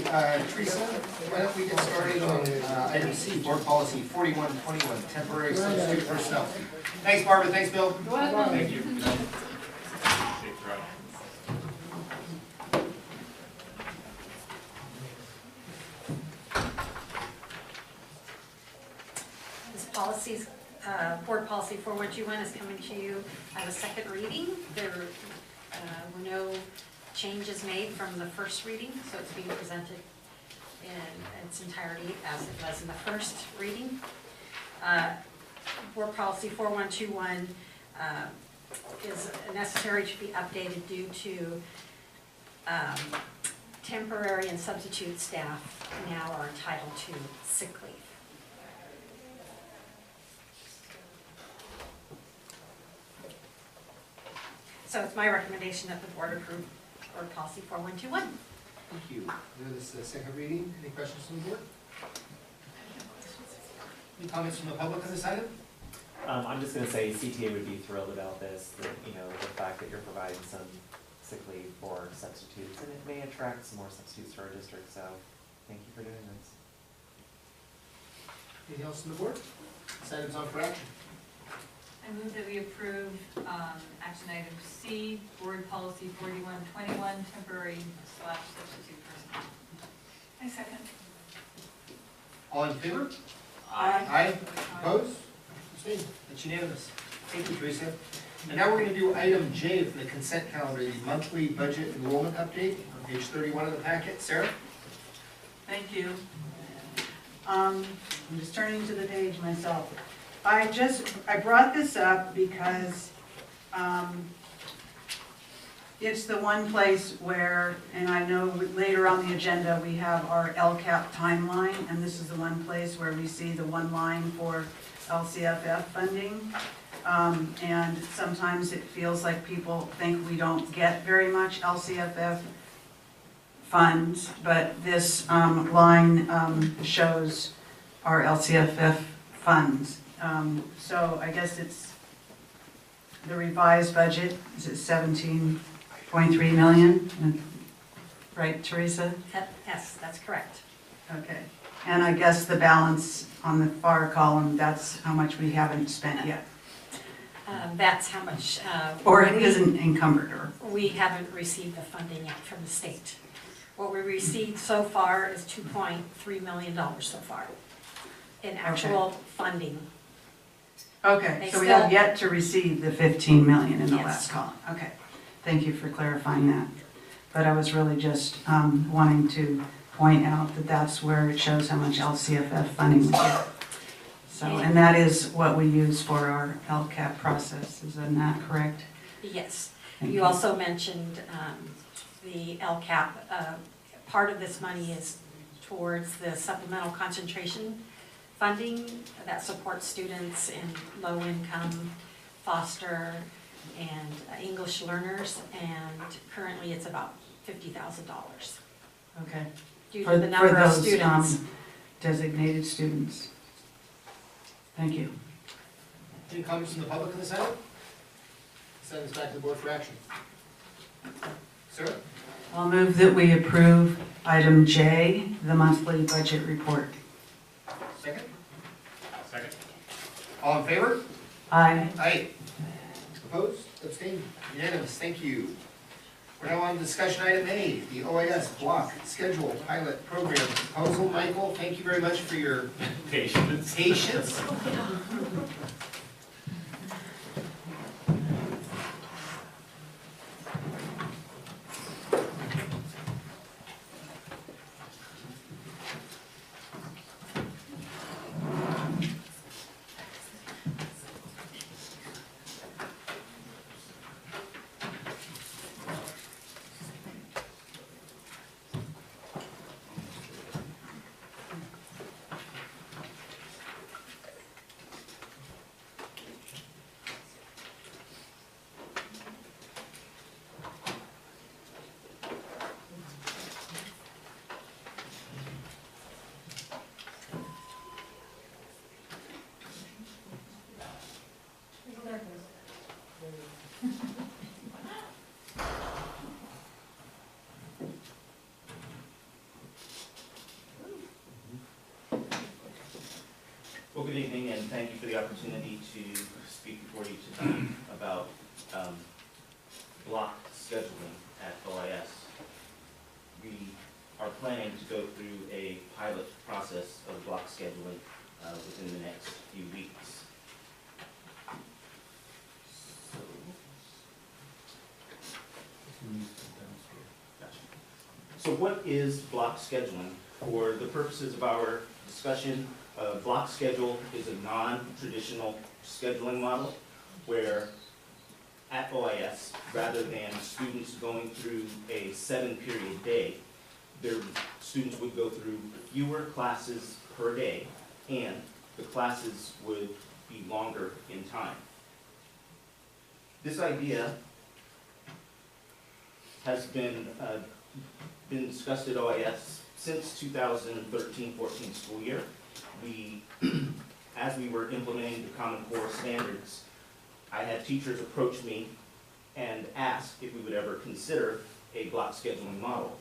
Teresa, why don't we get started on item C, board policy 4121, temporary substitute personnel. Thanks, Barbara, thanks, Bill. Thank you. Safe drive. This policy's, board policy 4121 is coming to you at a second reading. There were no changes made from the first reading, so it's being presented in its entirety as it was in the first reading. Board policy 4121 is necessary to be updated due to temporary and substitute staff now are entitled to sick leave. So it's my recommendation that the board approve board policy 4121. Thank you. This is the second reading. Any questions from the board? Any comments from the public on this item? I'm just gonna say CTA would be thrilled about this, that, the fact that you're providing some sick leave for substitutes, and it may attract some more substitutes to our district, so thank you for doing this. Anything else from the board? This item's on for action. I move that we approve action item C, board policy 4121, temporary/substitute personnel. I second. All in favor? Aye. Aye. Opposed? Abstained? That's unanimous. Thank you, Teresa. And now we're going to do item J from the consent calendar, the monthly budget enrollment update on page 31 of the packet. Sarah? Thank you. I'm just turning to the page myself. I brought this up because it's the one place where, and I know later on the agenda, we have our LCAP timeline, and this is the one place where we see the one line for LCFF funding. And sometimes it feels like people think we don't get very much LCFF funds, but this line shows our LCFF funds. So I guess it's the revised budget, is it 17.3 million? Right, Teresa? Yes, that's correct. Okay. And I guess the balance on the far column, that's how much we haven't spent yet. That's how much, Or it isn't encumbered, or, we haven't received the funding yet from the state. What we received so far is $2.3 million so far in actual funding. okay, They so we have still- yet to receive the 15 million in the Yes. last column. Okay, thank you for clarifying that. But I was really just wanting to point out that that's where it shows how much LCFF funding we get. So, and that is what we use for our LCAP process, isn't that correct? Yes. Thank You also mentioned the LCAP. Part of this money is towards the supplemental concentration funding that supports students in low income, foster, and English learners, and currently it's about $50,000 Okay. due For to the number of those, students. designated students. Thank you. Any comments from the public in this item? Send this back to the board for action. Sarah? I'll move that we approve item J, the monthly budget report. Second? Second? All in favor? Aye. Aye. Opposed? Abstained? Unanimous, thank you. We're now on to discussion item A, the OIS block schedule pilot program proposal. Michael, thank you very much for your Patience. patience. Well, good evening, and thank you for the opportunity to speak before you tonight about block scheduling at OIS. We are planning to go through a pilot process of block scheduling within the next few weeks. So what is block scheduling? For the purposes of our discussion, block schedule is a non-traditional scheduling model where at OIS, rather than students going through a 7-period day, their students would go through fewer classes per day, and the classes would be longer in time. This idea has been discussed at OIS since 2013-14 school year. As we were implementing the Common Core standards, I had teachers approach me and ask if we would ever consider a block scheduling model.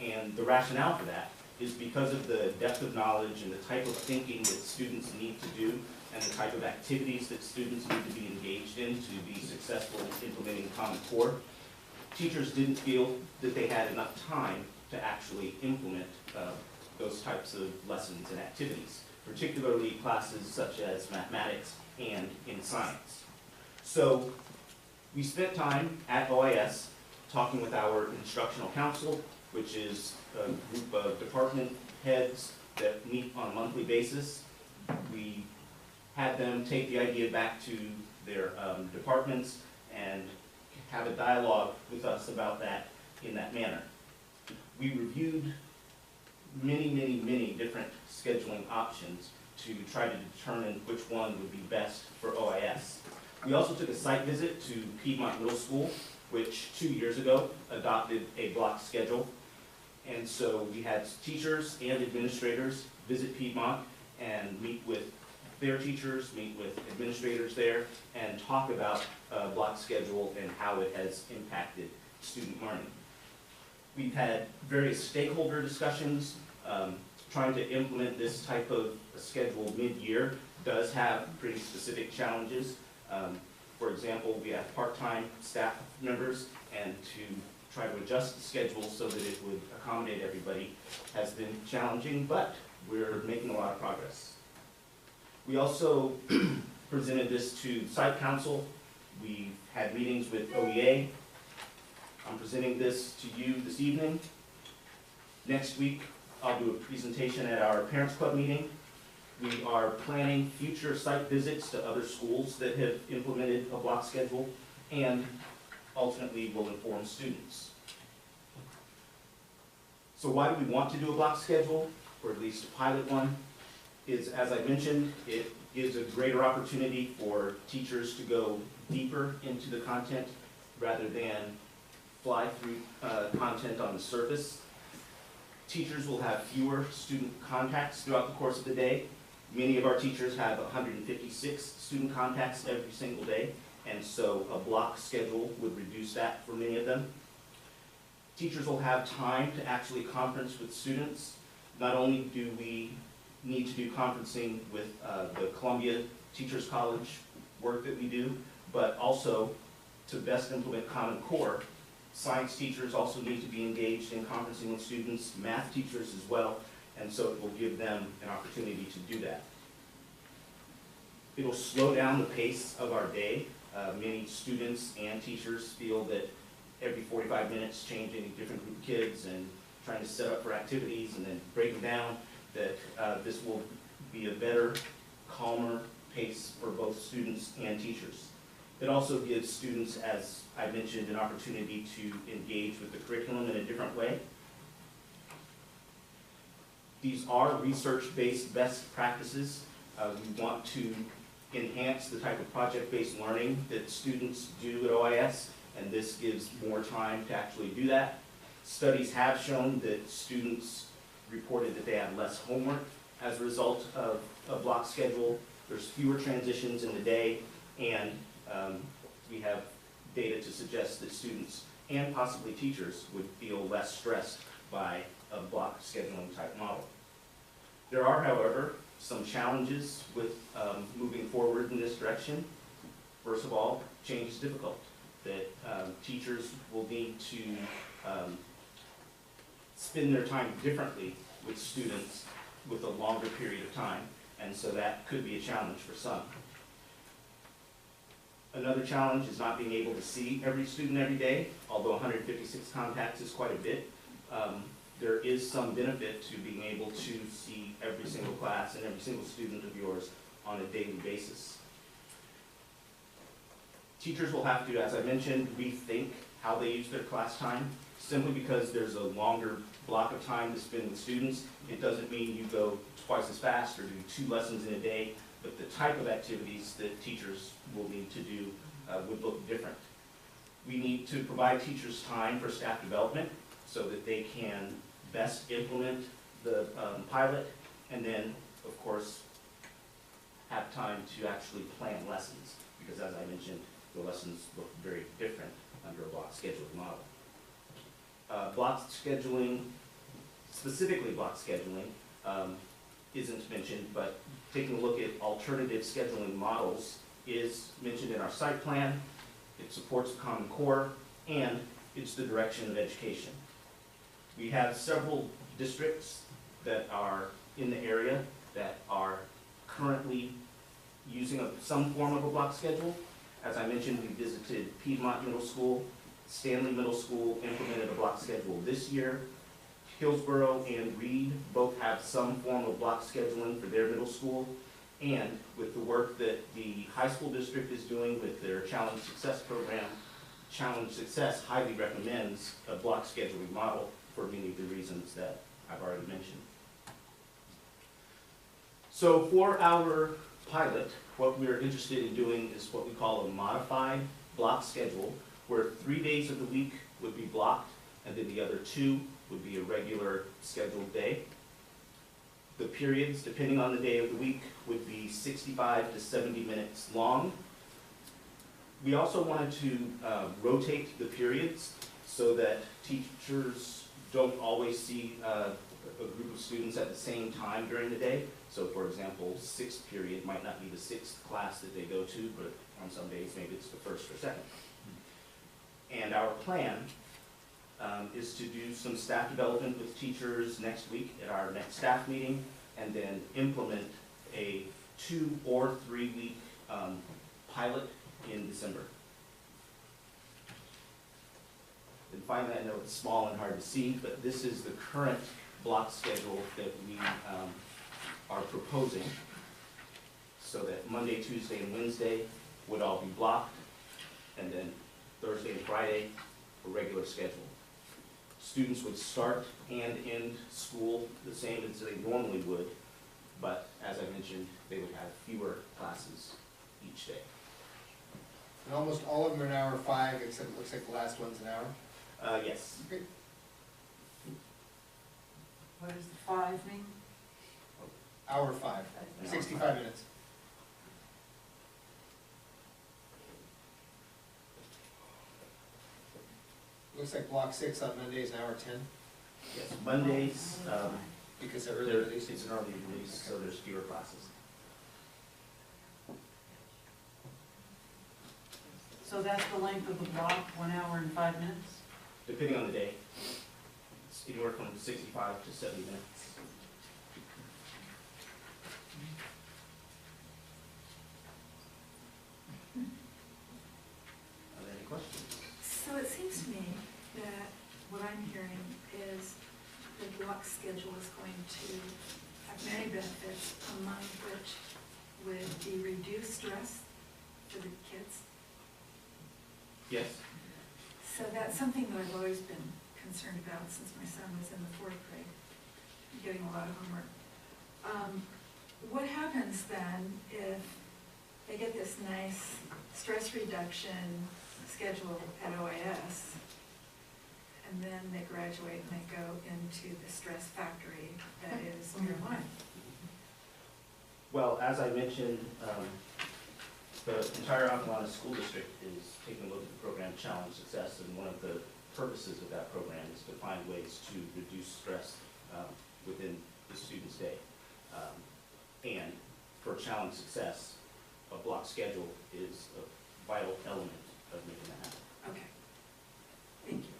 And the rationale for that is because of the depth of knowledge and the type of thinking that students need to do and the type of activities that students need to be engaged in to be successful in implementing Common Core. Teachers didn't feel that they had enough time to actually implement those types of lessons and activities, particularly classes such as mathematics and in science. So we spent time at OIS talking with our instructional council, which is a group of department heads that meet on a monthly basis. We had them take the idea back to their departments and have a dialogue with us about that in that manner. We reviewed many different scheduling options to try to determine which one would be best for OIS. We also took a site visit to Piedmont Middle School, which 2 years ago adopted a block schedule. And so we had teachers and administrators visit Piedmont and meet with their teachers, meet with administrators there, and talk about block schedule and how it has impacted student learning. We've had various stakeholder discussions, trying to implement this type of schedule mid-year does have pretty specific challenges. For example, we have part-time staff members, and to try to adjust the schedule so that it would accommodate everybody has been challenging, but we're making a lot of progress. We also presented this to Site Council. We had meetings with OEA. I'm presenting this to you this evening. Next week, I'll do a presentation at our Parents Club meeting. We are planning future site visits to other schools that have implemented a block schedule, and ultimately will inform students. So why do we want to do a block schedule, or at least a pilot one? Is, as I mentioned, it gives a greater opportunity for teachers to go deeper into the content rather than fly through content on the surface. Teachers will have fewer student contacts throughout the course of the day. Many of our teachers have 156 student contacts every single day, and so a block schedule would reduce that for many of them. Teachers will have time to actually conference with students. Not only do we need to do conferencing with the Columbia Teachers College work that we do, but also to best implement Common Core, science teachers also need to be engaged in conferencing with students, math teachers as well, and so it will give them an opportunity to do that. It'll slow down the pace of our day. Many students and teachers feel that every 45 minutes changing a different group of kids and trying to set up for activities and then breaking down, that this will be a better, calmer pace for both students and teachers. It also gives students, as I mentioned, an opportunity to engage with the curriculum in a different way. These are research-based best practices. We want to enhance the type of project-based learning that students do at OIS, and this gives more time to actually do that. Studies have shown that students reported that they had less homework as a result of a block schedule. There's fewer transitions in the day, and we have data to suggest that students and possibly teachers would feel less stressed by a block scheduling type model. There are, however, some challenges with moving forward in this direction. First of all, change is difficult. That teachers will need to spend their time differently with students with a longer period of time, and so that could be a challenge for some. Another challenge is not being able to see every student every day, although 156 contacts is quite a bit. There is some benefit to being able to see every single class and every single student of yours on a daily basis. Teachers will have to, as I mentioned, rethink how they use their class time. Simply because there's a longer block of time to spend with students, it doesn't mean you go twice as fast or do 2 lessons in a day, but the type of activities that teachers will need to do would look different. We need to provide teachers time for staff development so that they can best implement the pilot, and then, of course, have time to actually plan lessons, because as I mentioned, the lessons look very different under a block scheduling model. Block scheduling, specifically block scheduling, isn't mentioned, but taking a look at alternative scheduling models is mentioned in our site plan. It supports the Common Core, and it's the direction of education. We have several districts that are in the area that are currently using some form of a block schedule. As I mentioned, we visited Piedmont Middle School. Stanley Middle School implemented a block schedule this year. Hillsborough and Reed both have some form of block scheduling for their middle school. And with the work that the high school district is doing with their Challenge Success program, Challenge Success highly recommends a block scheduling model for many of the reasons that I've already mentioned. So for our pilot, what we're interested in doing is what we call a modified block schedule, where 3 days of the week would be blocked, and then the other 2 would be a regular scheduled day. The periods, depending on the day of the week, would be 65 to 70 minutes long. We also wanted to rotate the periods so that teachers don't always see a group of students at the same time during the day. So for example, sixth period might not be the sixth class that they go to, but on some days maybe it's the first or second. And our plan is to do some staff development with teachers next week at our next staff meeting, and then implement a 2 or 3 week pilot in December. And finally, I know it's small and hard to see, but this is the current block schedule that we are proposing, so that Monday, Tuesday, and Wednesday would all be blocked, and then Thursday and Friday, a regular schedule. Students would start and end school the same as they normally would, but as I mentioned, they would have fewer classes each day. And almost all of them are an hour 5, except it looks like the last one's an hour. Yes. Great. What does the 5 mean? Hour 5, 65 minutes. Looks like block 6 on Mondays, an hour 10, Yes, Mondays, because they're early release. it's an early release, so there's fewer classes. So that's the length of the block, 1 hour and 5 minutes? Depending on the day, it's anywhere from 65 to 70 minutes. Are there any questions? So it seems to me that what I'm hearing is the block schedule is going to have many benefits, among which would be reduced stress for the kids. Yes. So that's something that I've always been concerned about since my son was in the 4th grade, getting a lot of homework. What happens then if they get this nice stress reduction schedule at OAS, and then they graduate and they go into the stress factory that is year 1? Well, as I mentioned, the entire Avalon School District is taking a look at the program Challenge Success, and one of the purposes of that program is to find ways to reduce stress within the student's day. And for Challenge Success, a block schedule is a vital element of making that happen. Okay, thank you.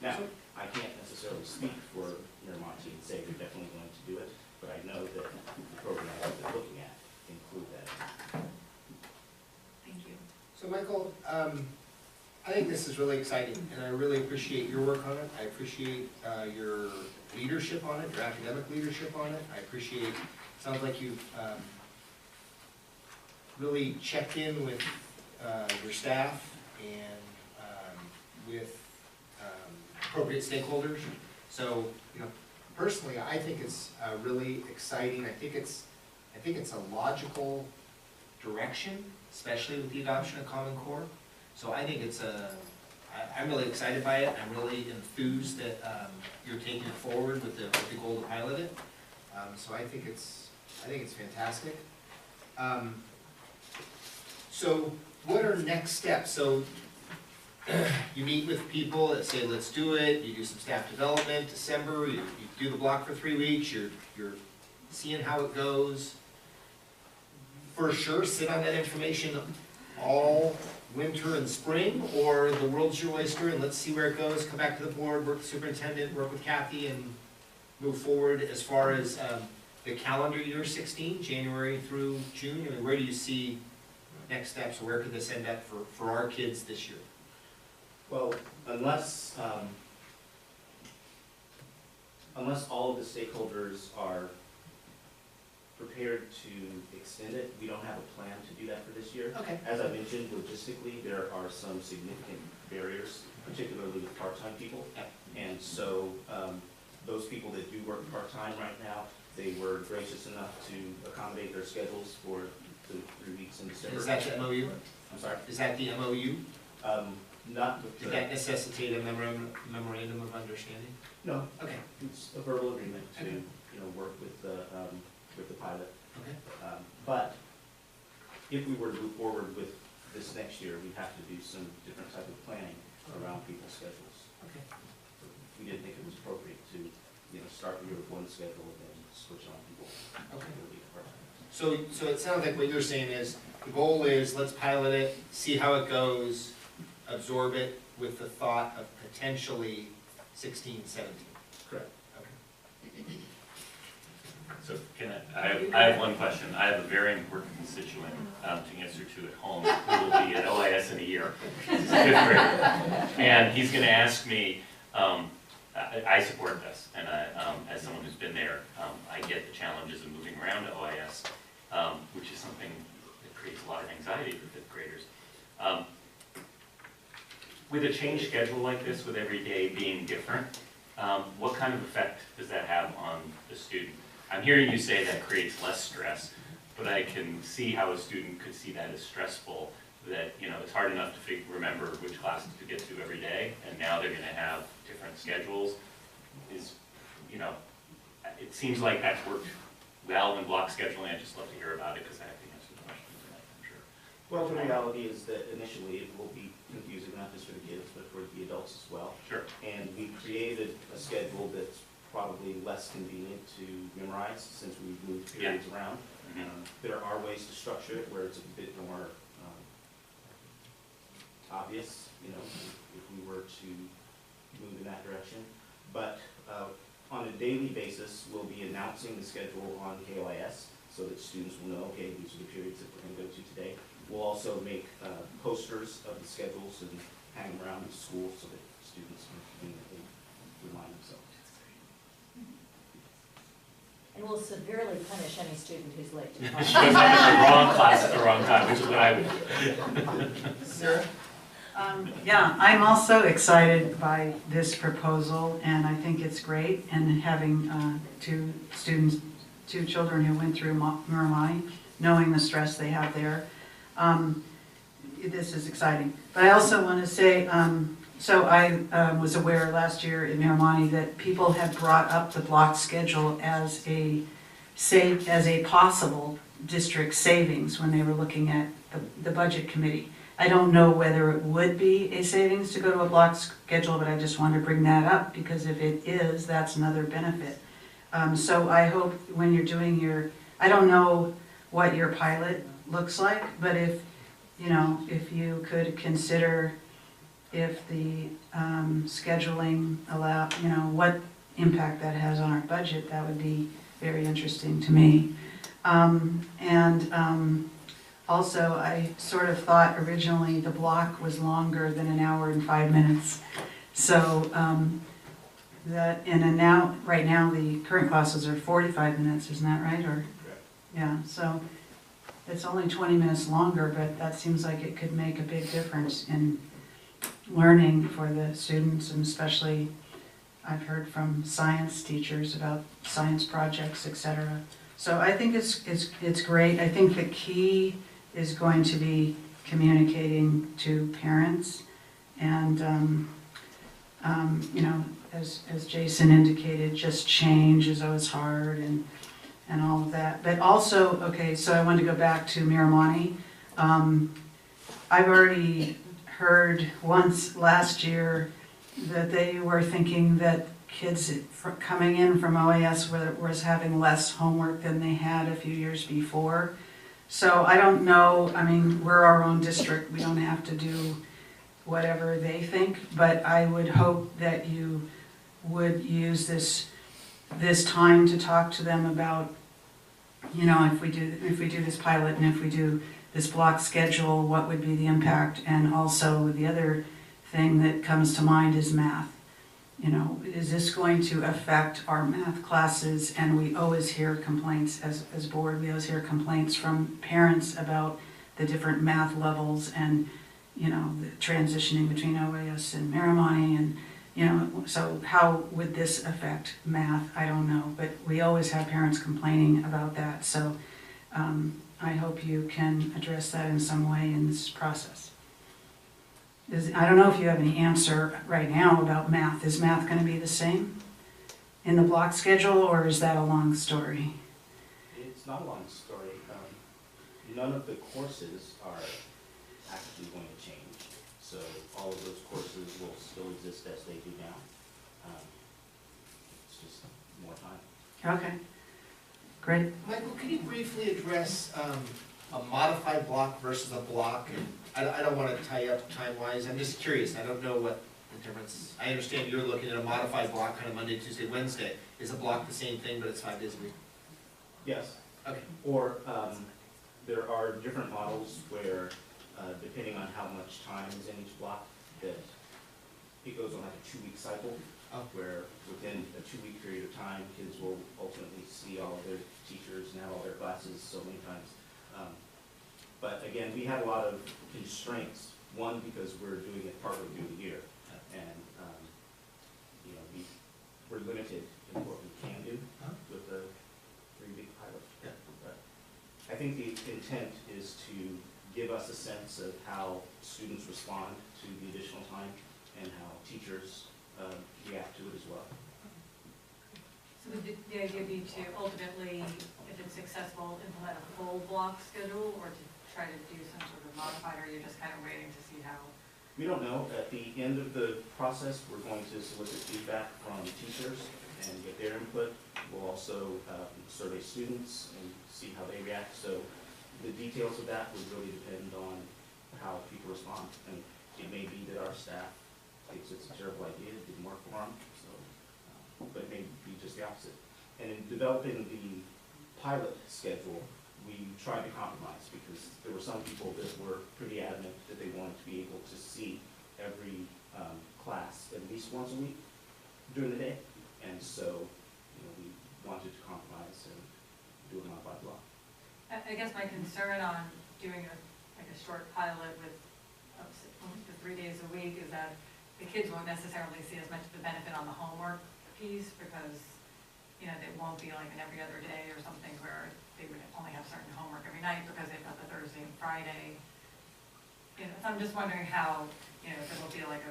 Now, I can't necessarily speak for Miramonte and say they're definitely going to do it, but I know that the programs that they're looking at include that. Thank you. So Michael, I think this is really exciting, and I really appreciate your work on it. I appreciate your leadership on it, your academic leadership on it. I appreciate, sounds like you've really checked in with your staff and with appropriate stakeholders. So, personally, I think it's really exciting. I think it's a logical direction, especially with the adoption of Common Core. So I think I'm really excited by it. I'm really enthused that you're taking it forward with the goal to pilot it. So I think it's fantastic. So what are next steps? So you meet with people that say, let's do it. You do some staff development, December, you do the block for 3 weeks, you're seeing how it goes. For sure, sit on that information all winter and spring, or the world's your oyster and let's see where it goes, come back to the board, work with the superintendent, work with Kathy, and move forward as far as the calendar year 16, January through June. I mean, where do you see next steps, or where could this end up for our kids this year? Well, unless all of the stakeholders are prepared to extend it, we don't have a plan to do that for this year. Okay. As I mentioned, logistically, there are some significant barriers, particularly with part-time people. Yep. And so those people that do work part-time right now, they were gracious enough to accommodate their schedules for the 3 weeks in December. Is that the MOU? I'm sorry? Is that the MOU? Not with Did that necessitate a memorandum of understanding? No, Okay. it's a verbal agreement to, Okay. work with the pilot. Okay. But if we were to move forward with this next year, we'd have to do some different type of planning around people's schedules. Okay. We didn't think it was appropriate to start the year with one schedule and then switch on people. Okay. It'll be hard. So it sounds like what you're saying is, the goal is, let's pilot it, see how it goes, absorb it with the thought of potentially 16, 17. Correct. Okay. So I have one question. I have a very important constituent to answer to at home who will be at OIS in a year. He's a 5th grader. And he's going to ask me, I support this, and as someone who's been there, I get the challenges of moving around to OIS, which is something that creates a lot of anxiety for 5th graders. With a changed schedule like this, with every day being different, what kind of effect does that have on the student? I'm hearing you say that creates less stress, but I can see how a student could see that as stressful, that it's hard enough to remember which classes to get to every day, and now they're going to have different schedules. It seems like that's worked well in block scheduling. I'd just love to hear about it because I have to answer the questions tonight, I'm sure. Well, the reality is that initially it will be confusing, not just for the kids, but for the adults as well. Sure. And we created a schedule that's probably less convenient to memorize since we've moved periods around. There are ways to structure it where it's a bit more obvious, if we were to move in that direction. But on a daily basis, we'll be announcing the schedule on KOIS so that students will know, okay, these are the periods that we're going to go to today. We'll also make posters of the schedules and hang them around the school so that students can conveniently remind themselves. And we'll severely punish any student who's late to She class. goes to the wrong class at the wrong time, which is what I would do. Sarah? Yeah, I'm also excited by this proposal, and I think it's great, and having two children who went through Miramani, knowing the stress they have there, this is exciting. But I also want to say, so I was aware last year in Miramani that people had brought up the block schedule as a possible district savings when they were looking at the budget committee. I don't know whether it would be a savings to go to a block schedule, but I just wanted to bring that up because if it is, that's another benefit. So I hope when you're doing I don't know what your pilot looks like, but if you could consider if the scheduling what impact that has on our budget, that would be very interesting to me. Also, I sort of thought originally the block was longer than an hour and 5 minutes. So right now the current classes are 45 minutes, isn't that right? Or yeah, so it's only 20 minutes longer, but that seems like it could make a big difference in learning for the students, and especially I've heard from science teachers about science projects, etc. So I think it's great. I think the key is going to be communicating to parents, and as Jason indicated, just change is always hard, and all of that. But also, okay, so I wanted to go back to Miramani. I've already heard once last year that they were thinking that kids coming in from OAS was having less homework than they had a few years before. So I don't know, I mean, we're our own district, we don't have to do whatever they think, but I would hope that you would use this time to talk to them about, if we do this pilot and if we do this block schedule, what would be the impact? And also the other thing that comes to mind is math. Is this going to affect our math classes? And we always hear complaints as board, we always hear complaints from parents about the different math levels and, the transitioning between OAS and Miramani, and, so how would this affect math? I don't know, but we always have parents complaining about that. So I hope you can address that in some way in this process. I don't know if you have any answer right now about math. Is math going to be the same in the block schedule, or is that a long story? It's not a long story. None of the courses are actually going to change. So all of those courses will still exist as they do now. It's just Okay, great. Michael, could you briefly address a modified block versus a block? And I don't want to tie you up time-wise, I'm just curious, I don't know what the difference, I understand you're looking at a modified block, kind of Monday, Tuesday, Wednesday. Is a block the same thing, but it's 5 days a week? Yes. Okay. Or there are different models where, depending on how much time is in each block, that it goes on like a 2-week cycle, where within a 2-week period of time, kids will ultimately see all of their teachers and have all their classes so many times. But again, we have a lot of constraints. One, because we're doing it partly through the year, and you know, we're limited in what we can do with the 3-week pilot. But I think the intent is to give us a sense of how students respond to the additional time and how teachers react to it as well. So the idea would be to ultimately, if it's successful, implement a full block schedule, or to try to do some sort of modified, or you're just kind of waiting to see how? We don't know. At the end of the process, we're going to solicit feedback from teachers and get their input. We'll also survey students and see how they react. So the details of that would really depend on how people respond. And it may be that our staff thinks it's a terrible idea, it didn't work for them, so, but it may be just the opposite. And in developing the pilot schedule, we tried to compromise because there were some people that were pretty adamant that they wanted to be able to see every class at least once a week during the day. And so, you know, we wanted to compromise and do it modified block. I guess my concern on doing like a short pilot with up to 3 days a week is that the kids won't necessarily see as much of the benefit on the homework piece, because, you know, it won't be like an every other day or something where they would only have certain homework every night because they've got the Thursday and Friday. You know, so I'm just wondering how, you know, if it'll be like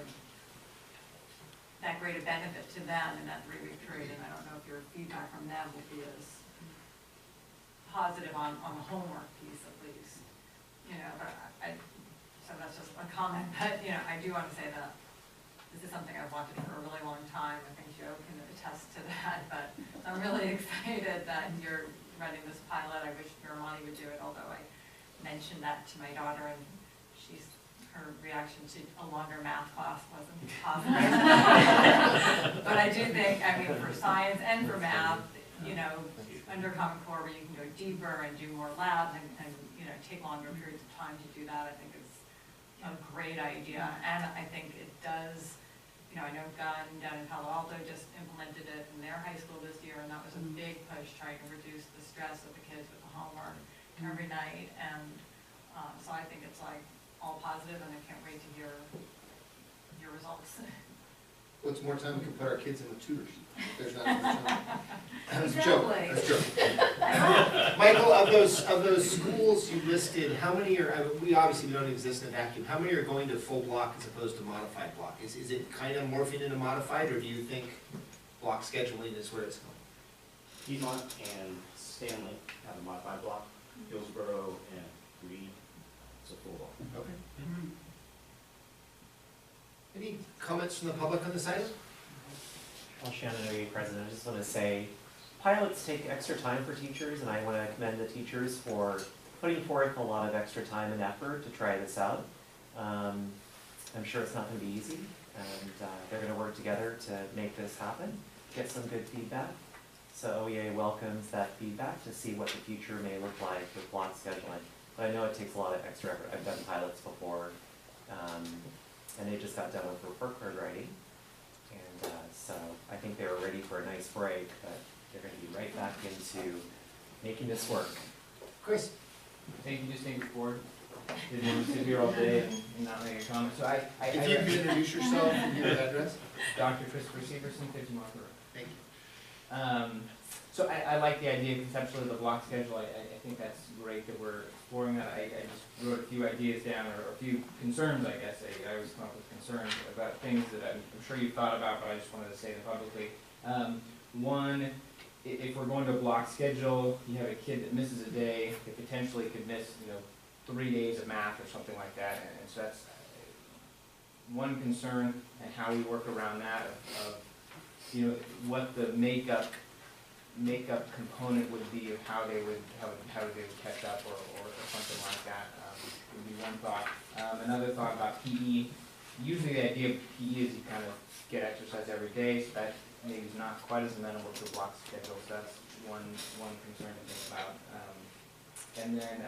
that great a benefit to them in that 3-week period, and I don't know if your feedback from them will be as positive on the homework piece at least. You know, but so that's just a comment, but, you know, I do want to say that this is something I've wanted for a really long time. I think Joe can attest to that, but I'm really excited that you're running this pilot. I wish Miramani would do it, although I mentioned that to my daughter, and her reaction to a longer math class wasn't positive. But I do think, I mean, for science and for math, you know, under Common Core where you can go deeper and do more labs and you know, take longer periods of time to do that, I think is a great idea. And I think it does, you know, I know Gunn down in Palo Alto just implemented it in their high school this year, and that was a big push trying to reduce the stress of the kids with the homework every night. And so I think it's like all positive, and I can't wait to hear your results. What's more time we can put our kids in with tutors? There's not enough time. That's a Exactly. joke. That's a joke. Michael, of those schools you listed, how many are, we obviously don't exist in a vacuum, how many are going to full block as opposed to modified block? Is it kind of morphing into modified, or do you think block scheduling is where it's going? Piedmont and Stanley have a modified block. Hillsborough and Reed, it's a full block. Okay. Any comments from the public on this item? Well, Shannon, are you president? I just want to say, pilots take extra time for teachers, and I want to commend the teachers for putting forth a lot of extra time and effort to try this out. I'm sure it's not going to be easy, and they're going to work together to make this happen, get some good feedback. So OEA welcomes that feedback to see what the future may look like with block scheduling. But I know it takes a lot of extra effort. I've done pilots before, and they just got done with report card writing. And so I think they were ready for a nice break, but they're going to be right back into making this work. Chris? Thank you, distinguished board. Didn't want to sit here all day and not make a comment. So If you could introduce yourself and give your address. Dr. Christopher Severson, 50 Mark Road. Thank you. So I like the idea conceptually of the block schedule. I think that's great that we're exploring that. I just wrote a few ideas down, or a few concerns, I guess. I always come up with concerns about things that I'm sure you've thought about, but I just wanted to say them publicly. One, if we're going to a block schedule, you have a kid that misses a day, they potentially could miss, 3 days of math or something like that. And so that's one concern, and how we work around that of what the makeup makeup component would be of how they would catch up or something like that, would be one thought. Another thought about PE, usually the idea of PE is you kind of get exercise every day, so that maybe is not quite as amenable to a block schedule, so that's one concern to think about. And then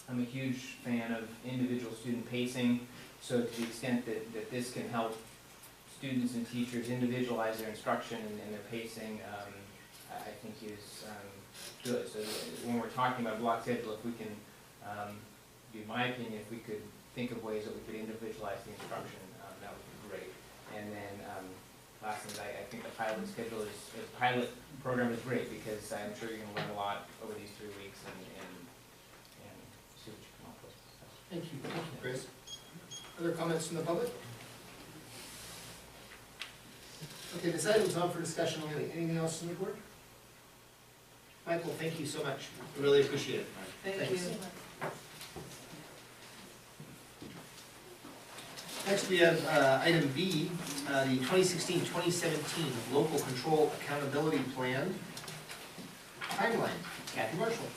I'm a huge fan of individual student pacing, so to the extent that this can help students and teachers individualize their instruction and their pacing, I think is good. So when we're talking about block schedule, if we can, in my opinion, if we could think of ways that we could individualize the instruction, that would be great. And then lastly, I think the pilot schedule the pilot program is great because I'm sure you're going to learn a lot over these 3 weeks and see what you come up with. Thank you, Chris. Other comments from the public? Okay, this item's on for discussion only. Anything else from the board? Michael, thank you so much. We really appreciate it. Thank Thanks. you. Next, we have item B, the 2016-2017 Local Control Accountability Plan timeline. Kathy Marshall.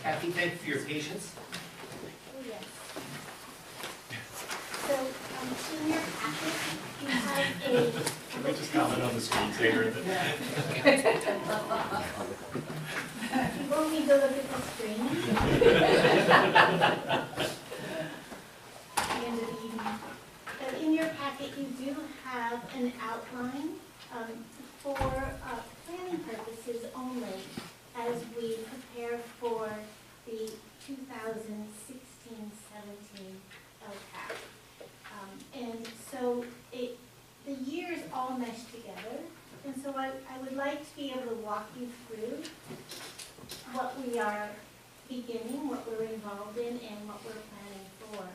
Kathy, thank you for your patience. Oh, yes. So, in your packet, you have a... Can we just comment on the screensaver? You won't need to look at the screen. At the end of the evening. But in your packet, you do have an outline for planning purposes only as we prepare for the 2016-17 LCAP. And so the years all mesh together. And so I would like to be able to walk you through what we are beginning, what we're involved in, and what we're planning for.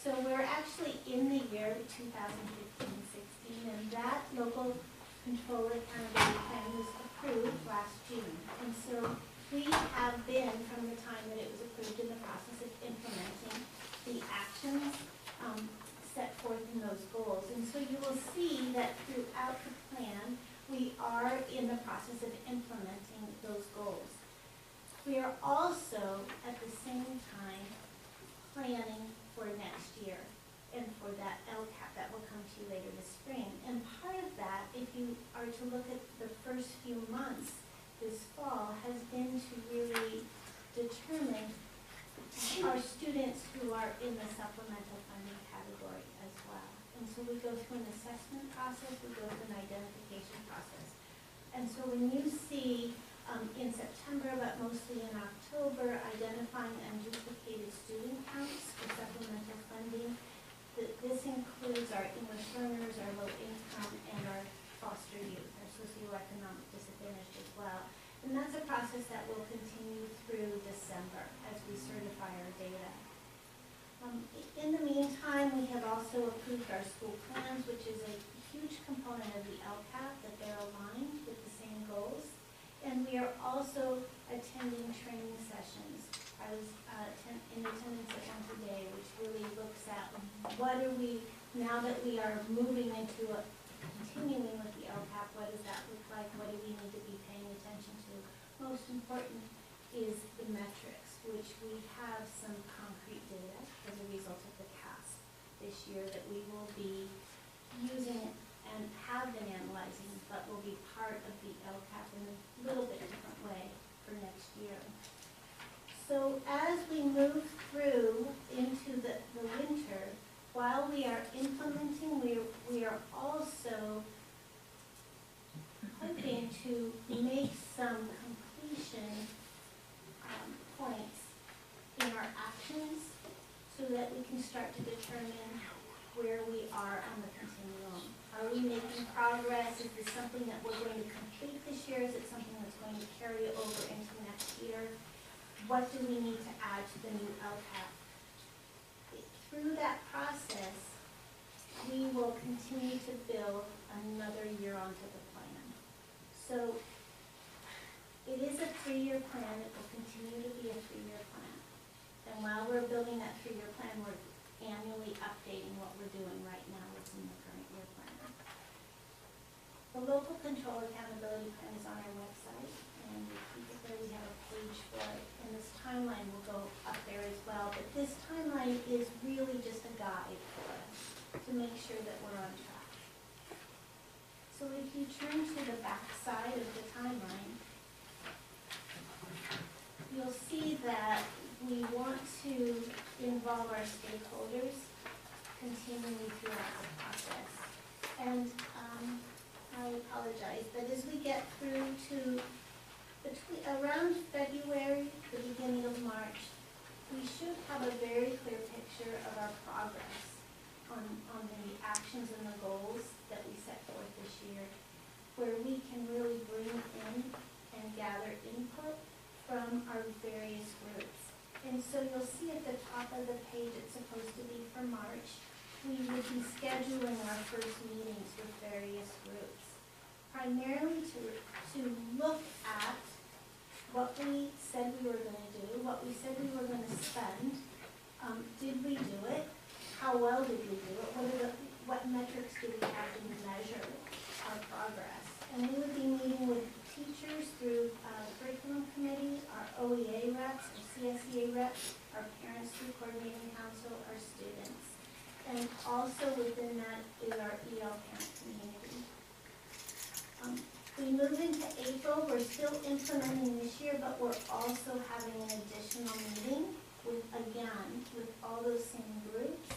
So we're actually in the year 2015-16, and that local control accountability plan was approved last June. And so we have been, from the time that it was approved, in the process of implementing the actions set forth in those goals. And so you will see that throughout the plan, we are in the process of implementing those goals. We are also, at the same time, planning for next year and for that LCAP that will come to you later this spring. And part of that, if you are to look at the first few months this fall, has been to really determine our students who are in the supplemental funding category as well. And so we go through an assessment process, we go through an identification process. And so when you see in September, but mostly in October, identifying unduplicated student counts for supplemental funding, this includes our English learners, our low income, and our foster youth, our socioeconomic disadvantaged as well. And that's a process that will continue through December as we certify our data. In the meantime, we have also approved our school plans, which is a huge component of the LCAP, that they're aligned with the same goals. And we are also attending training sessions. I was in attendance at one today, which really looks at what are we, now that we are moving into continuing with the LCAP, what does that look like? What do we need to be paying attention to? Most important is the metrics, which we have some concrete data as a result of the CASP this year that we will be using and have been analyzing, but will be part of the LCAP in a little bit different way for next year. So as we move through into the winter, while we are implementing, we are also hoping to make some completion points in our actions so that we can start to determine where we are on the continuum. Are we making progress? Is this something that we're going to complete this year? Is it something that's going to carry over into next year? What do we need to add to the new LCAP? Through that process, we will continue to build another year onto the plan. So it is a 3-year plan. It will continue to be a 3-year plan. And while we're building that 3-year plan, we're annually updating what we're doing right now within the current year plan. The local control accountability plan is on our website. sure that we're on track. So if you turn to the back side of the timeline, you'll see that we want to involve our stakeholders continually throughout the process. And I apologize, but as we get through to around February, the beginning of March, we should have a very clear picture of our progress on the actions and the goals that we set forth this year, where we can really bring in and gather input from our various groups. And so you'll see at the top of the page, it's supposed to be for March, we would be scheduling our first meetings with various groups, primarily to look at what we said we were going to do, what we said we were going to spend. Did we do it? How well did we do it? What metrics do we have to measure our progress? And we would be meeting with teachers through curriculum committee, our OEA reps, our CSEA reps, our parents through coordinating council, our students. And also within that is our EL parent community. We move into April, we're still implementing this year, but we're also having an additional meeting with all those same groups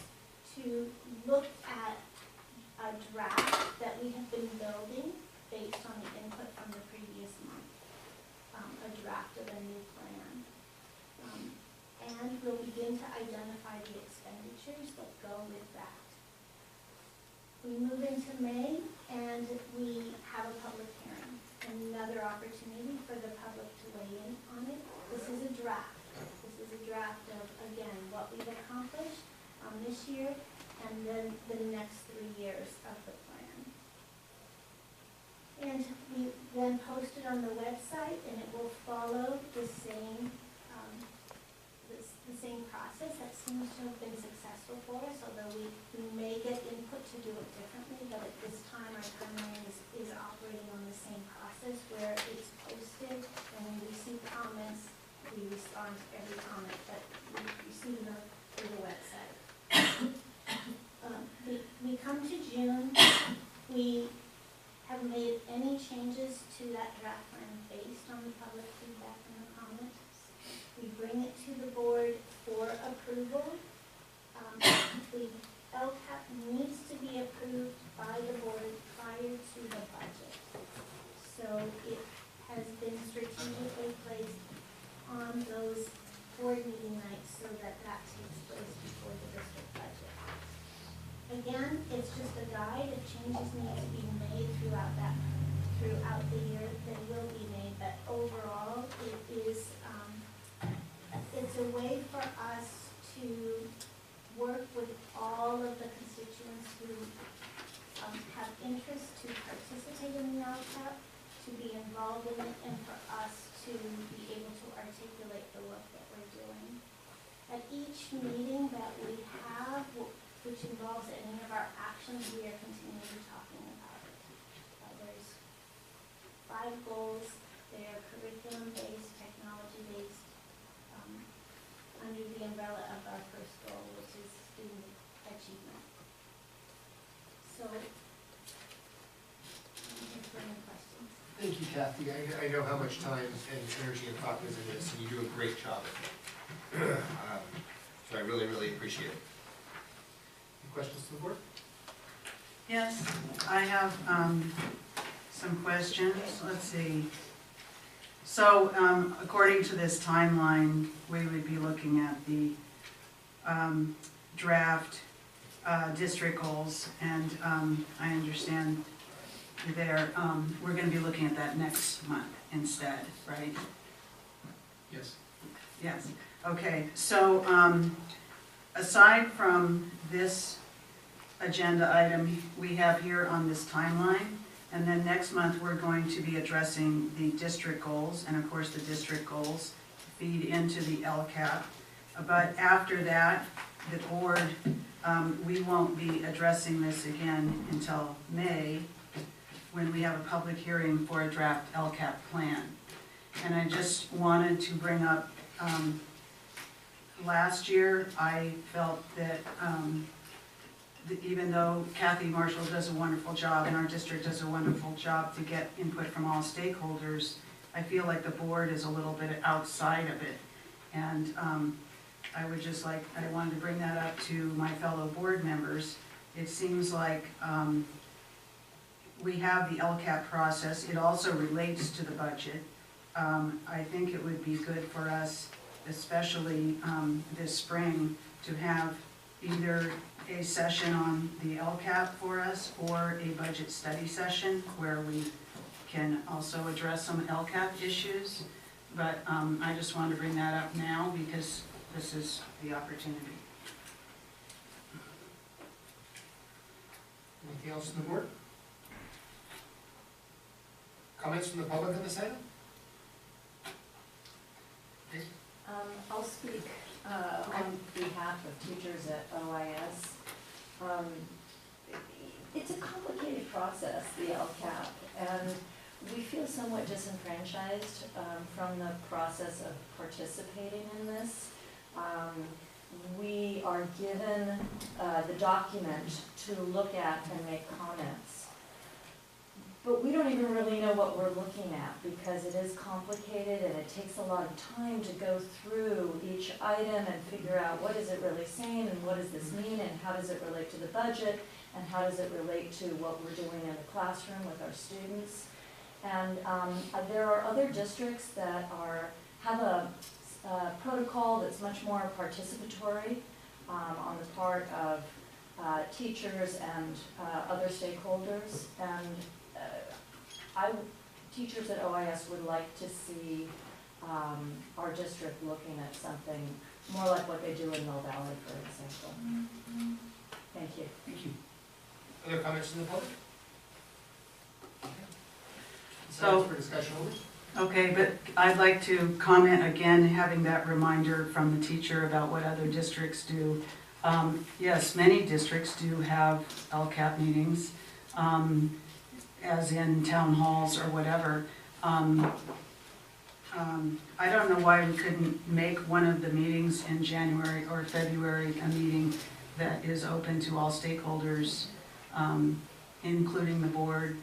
to look at a draft that we have been building based on the input from the previous month, a draft of a new plan. And we'll begin to identify the expenditures that go with that. We move into May and we have a public hearing, another opportunity for the public to weigh in on it. This is a draft. This is a draft of, again, what we've accomplished this year and then the next 3 years of the plan. And we then post it on the website and it will follow the same process that seems to have been successful for us, although we may get input to do it differently, but at this time our timeline is operating on the same process where it's posted and when we receive comments, we respond to every comment that we receive through the website. We come to June, we have made any changes to that draft plan based on the public feedback and the comments. We bring it to the board for approval. The LCAP needs to be approved by the board prior to the budget. So it has been strategically placed on those board meeting nights so that takes place before the district budget. Again, it's just a guide. If changes need to be made throughout the year, they will be made. But overall, it's a way for us to work with all of the constituents who have interest to participate in the LCAP, to be involved in it, and for us to be able to articulate the work that we're doing. At each meeting that we have, which involves any of our actions, we are continually talking about it. There's 5 goals. They are curriculum-based, technology-based, under the umbrella of our first goal, which is student achievement. So, if there are any questions. Thank you, Kathy. I know how much time and energy and thought goes into this, and you do a great job at it. So I really, really appreciate it. Any questions to the board? Yes, I have some questions. Let's see. So according to this timeline, we would be looking at the draft district goals, and I understand we're going to be looking at that next month instead, right? Yes. Yes. Okay, so aside from this agenda item we have here on this timeline, and then next month we're going to be addressing the district goals, and of course the district goals feed into the LCAP. But after that, the board, we won't be addressing this again until May, when we have a public hearing for a draft LCAP plan. And I just wanted to bring up, last year I felt that even though Kathy Marshall does a wonderful job and our district does a wonderful job to get input from all stakeholders, I feel like the board is a little bit outside of it. And I wanted to bring that up to my fellow board members. It seems like we have the LCAP process. It also relates to the budget. I think it would be good for us, especially this spring, to have either a session on the LCAP for us or a budget study session where we can also address some LCAP issues. But I just wanted to bring that up now because this is the opportunity. Anything else from the board? Comments from the public on this item? I'll speak on behalf of teachers at OIS. It's a complicated process, the LCAP, and we feel somewhat disenfranchised from the process of participating in this. We are given the document to look at and make comments. But we don't even really know what we're looking at because it is complicated and it takes a lot of time to go through each item and figure out what is it really saying and what does this mean and how does it relate to the budget and how does it relate to what we're doing in the classroom with our students. And there are other districts that have a protocol that's much more participatory on the part of teachers and other stakeholders. And teachers at OIS would like to see our district looking at something more like what they do in Mill Valley, for example. Thank you. Thank you. Other comments from the public? So, for discussion over. Okay, but I'd like to comment again, having that reminder from the teacher about what other districts do. Yes, many districts do have LCAP meetings, as in town halls or whatever. I don't know why we couldn't make one of the meetings in January or February a meeting that is open to all stakeholders, including the board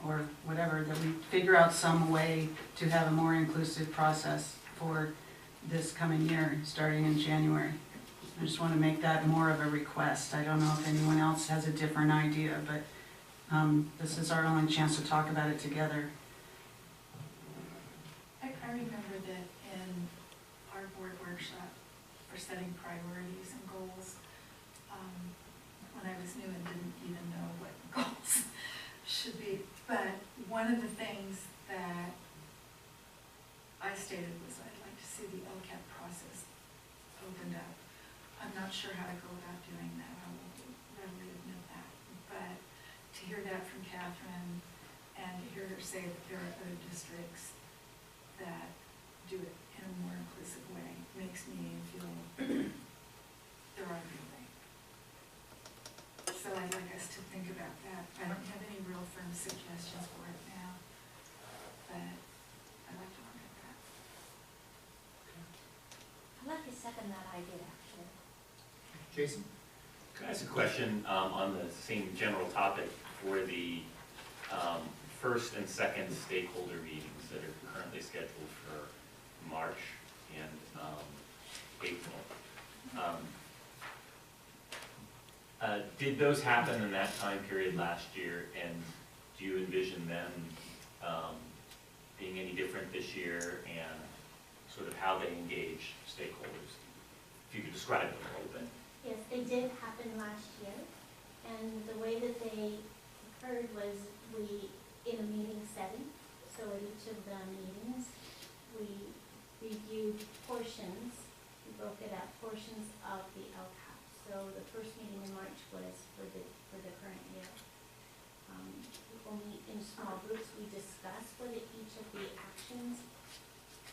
or whatever, that we figure out some way to have a more inclusive process for this coming year, starting in January. I just want to make that more of a request. I don't know if anyone else has a different idea, but this is our only chance to talk about it together. I remember that in our board workshop for setting priorities and goals, when I was new and didn't even know what goals should be, but one of the things that I stated was I'd like to see the LCAP process opened up. I'm not sure how to go about doing that, I will readily admit that, but to hear that from Catherine and to hear her say that there are other districts that do it in a more inclusive way makes me feel the right way. So I'd like us to think about that. I don't have any real firm suggestions for it now, but I'd like to look at that. I'd like to second that idea, actually. Jason? Can I ask a question on the same general topic for the first and second stakeholder meetings that are currently scheduled for March and April? Did those happen in that time period last year, and do you envision them being any different this year, and sort of how they engage stakeholders? If you could describe them a little bit. Yes, they did happen last year, and the way that they occurred was in a meeting setting. So at each of the meetings, we reviewed portions, we broke it out, portions of the LCAP. So the first meeting in March was for the current year. People meet in small groups, we discuss what each of the actions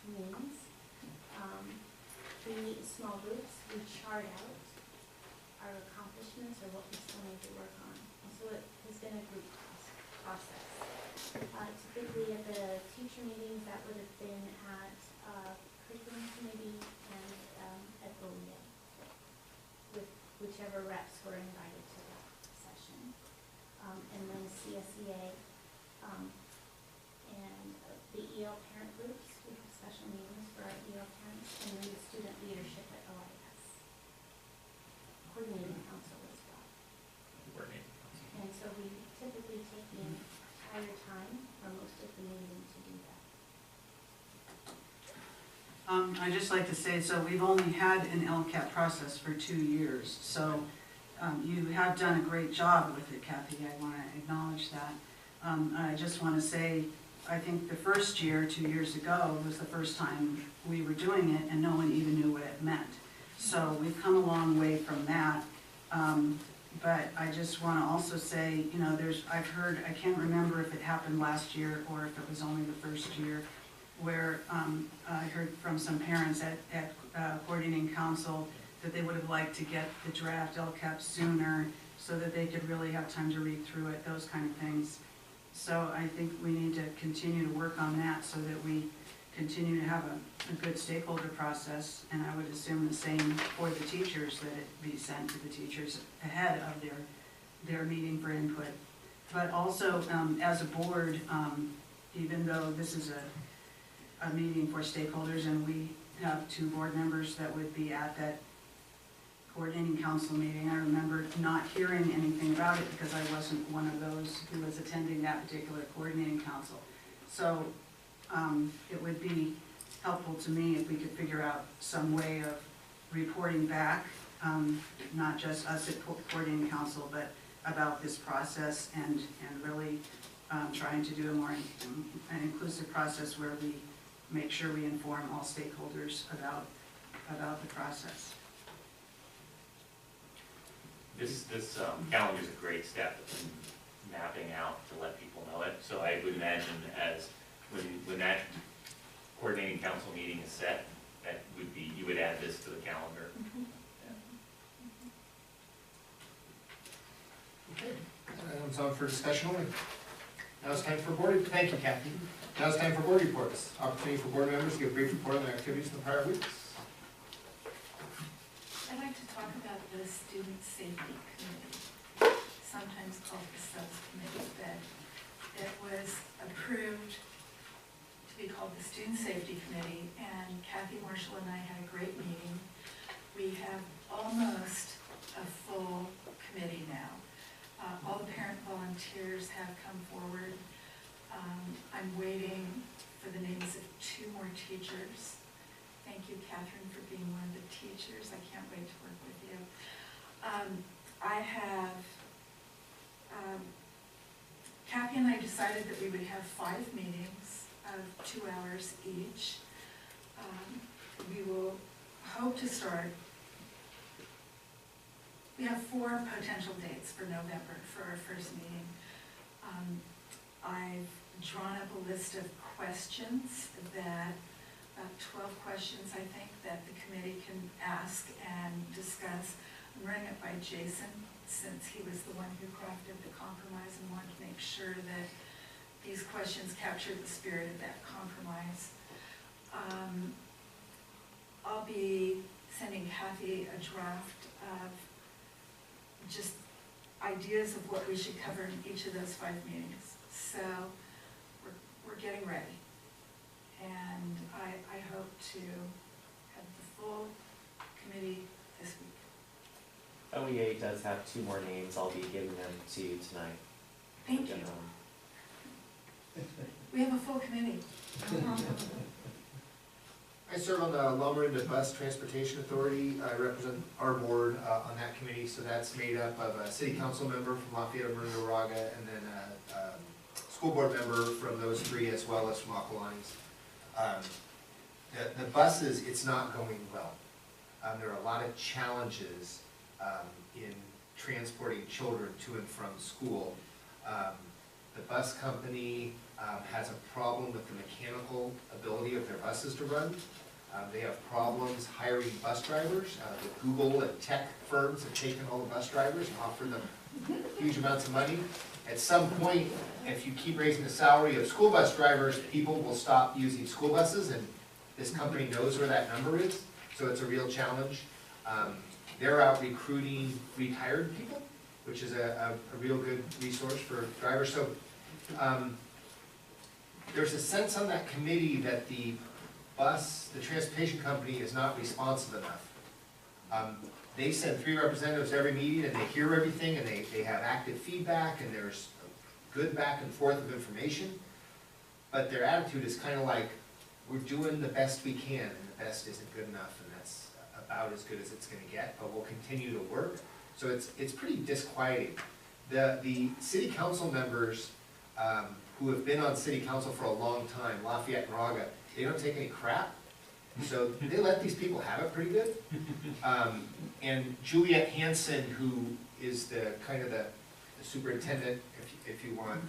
means. We meet in small groups, we chart out our accomplishments or what we still need to work on. And so it has been a group process. Typically at the teacher meetings, that would have been at curriculum committee and at LCAP, with whichever reps were invited to that. session. And then CSEA, and the EL parent groups, we have special meetings for our EL parents, and then the student leadership at OIS. Coordinating council as well. And so we typically take the entire time, or most of the meeting, to do that. I'd just like to say, so we've only had an LCAP process for 2 years, so you have done a great job with it, Kathy, I want to acknowledge that. I just want to say, I think the first year, 2 years ago, was the first time we were doing it and no one even knew what it meant. So we've come a long way from that. But I just want to also say, you know, I've heard, I can't remember if it happened last year or if it was only the first year, where I heard from some parents at coordinating council that they would have liked to get the draft LCAP sooner so that they could really have time to read through it, those kind of things. So I think we need to continue to work on that so that we continue to have a good stakeholder process, and I would assume the same for the teachers, that it be sent to the teachers ahead of their meeting for input. But also, as a board, even though this is a meeting for stakeholders and we have 2 board members that would be at that coordinating council meeting, I remember not hearing anything about it because I wasn't one of those who was attending that particular coordinating council. So it would be helpful to me if we could figure out some way of reporting back, not just us at coordinating council, but about this process and really trying to do a more an inclusive process where we make sure we inform all stakeholders about the process. This calendar is a great step in mapping out to let people know it. So I would imagine as when that coordinating council meeting is set, that would be, you would add this to the calendar. Okay, items on for discussion only. Now it's time for board, thank you, Kathy. Now it's time for board reports. Opportunity for board members to give a brief report on their activities in the prior weeks. I'd like to talk about the Student Safety Committee, sometimes called the subcommittee, that it was approved to be called the Student Safety Committee, and Kathy Marshall and I had a great meeting. We have almost a full committee now. All the parent volunteers have come forward. I'm waiting for the names of 2 more teachers. Thank you, Catherine, for being one of the teachers. I can't wait to work with you. Kathy and I decided that we would have 5 meetings of 2 hours each. We will hope to start. We have 4 potential dates for November for our first meeting. I've drawn up a list of questions that, 12 questions I think, that the committee can ask and discuss. I'm running it by Jason, since he was the one who crafted the compromise and wanted to make sure that these questions captured the spirit of that compromise. I'll be sending Kathy a draft of just ideas of what we should cover in each of those 5 meetings. So we're getting ready. And I hope to have the full committee this week. OEA does have 2 more names. I'll be giving them to you tonight. Thank you. We have a full committee. I serve on the Orinda Bus Transportation Authority. I represent our board on that committee, so that's made up of a city council member from Lafayette, Orinda, and then a school board member from those 3, as well as from Aquilani's. The buses, it's not going well. There are a lot of challenges in transporting children to and from school. The bus company has a problem with the mechanical ability of their buses to run. They have problems hiring bus drivers. The Google and tech firms have taken all the bus drivers and offered them huge amounts of money. At some point, if you keep raising the salary of school bus drivers, people will stop using school buses, and this company knows where that number is, so it's a real challenge. They're out recruiting retired people which is a real good resource for drivers. So there's a sense on that committee that the transportation company is not responsive enough. They send 3 representatives every meeting, and they hear everything, and they have active feedback, and there's good back and forth of information. But their attitude is kind of like, we're doing the best we can, and the best isn't good enough, and that's about as good as it's gonna get, but we'll continue to work. So it's pretty disquieting. The city council members who have been on city council for a long time, Lafayette and Raga, they don't take any crap. So they let these people have it pretty good. And Juliet Hansen, who is the superintendent, if you want,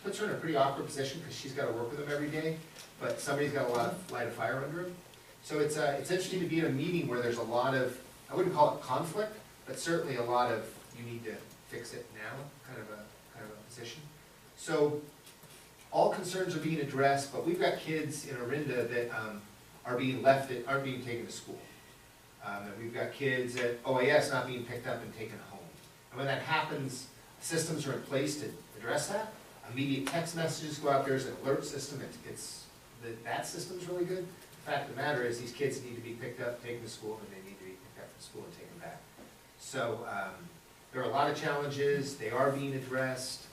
puts her in a pretty awkward position because she's got to work with them every day, but somebody's got a lot of light of fire under them. So it's interesting to be in a meeting where there's a lot of, I wouldn't call it conflict, but certainly a lot of, you need to fix it now, kind of a position. So all concerns are being addressed, but we've got kids in Orinda that aren't being taken to school. And we've got kids at OAS not being picked up and taken home. And when that happens, systems are in place to address that. Immediate text messages go out. There's an alert system. That system's really good. The fact of the matter is these kids need to be picked up, taken to school, and they need to be picked up from school and taken back. So there are a lot of challenges. They are being addressed.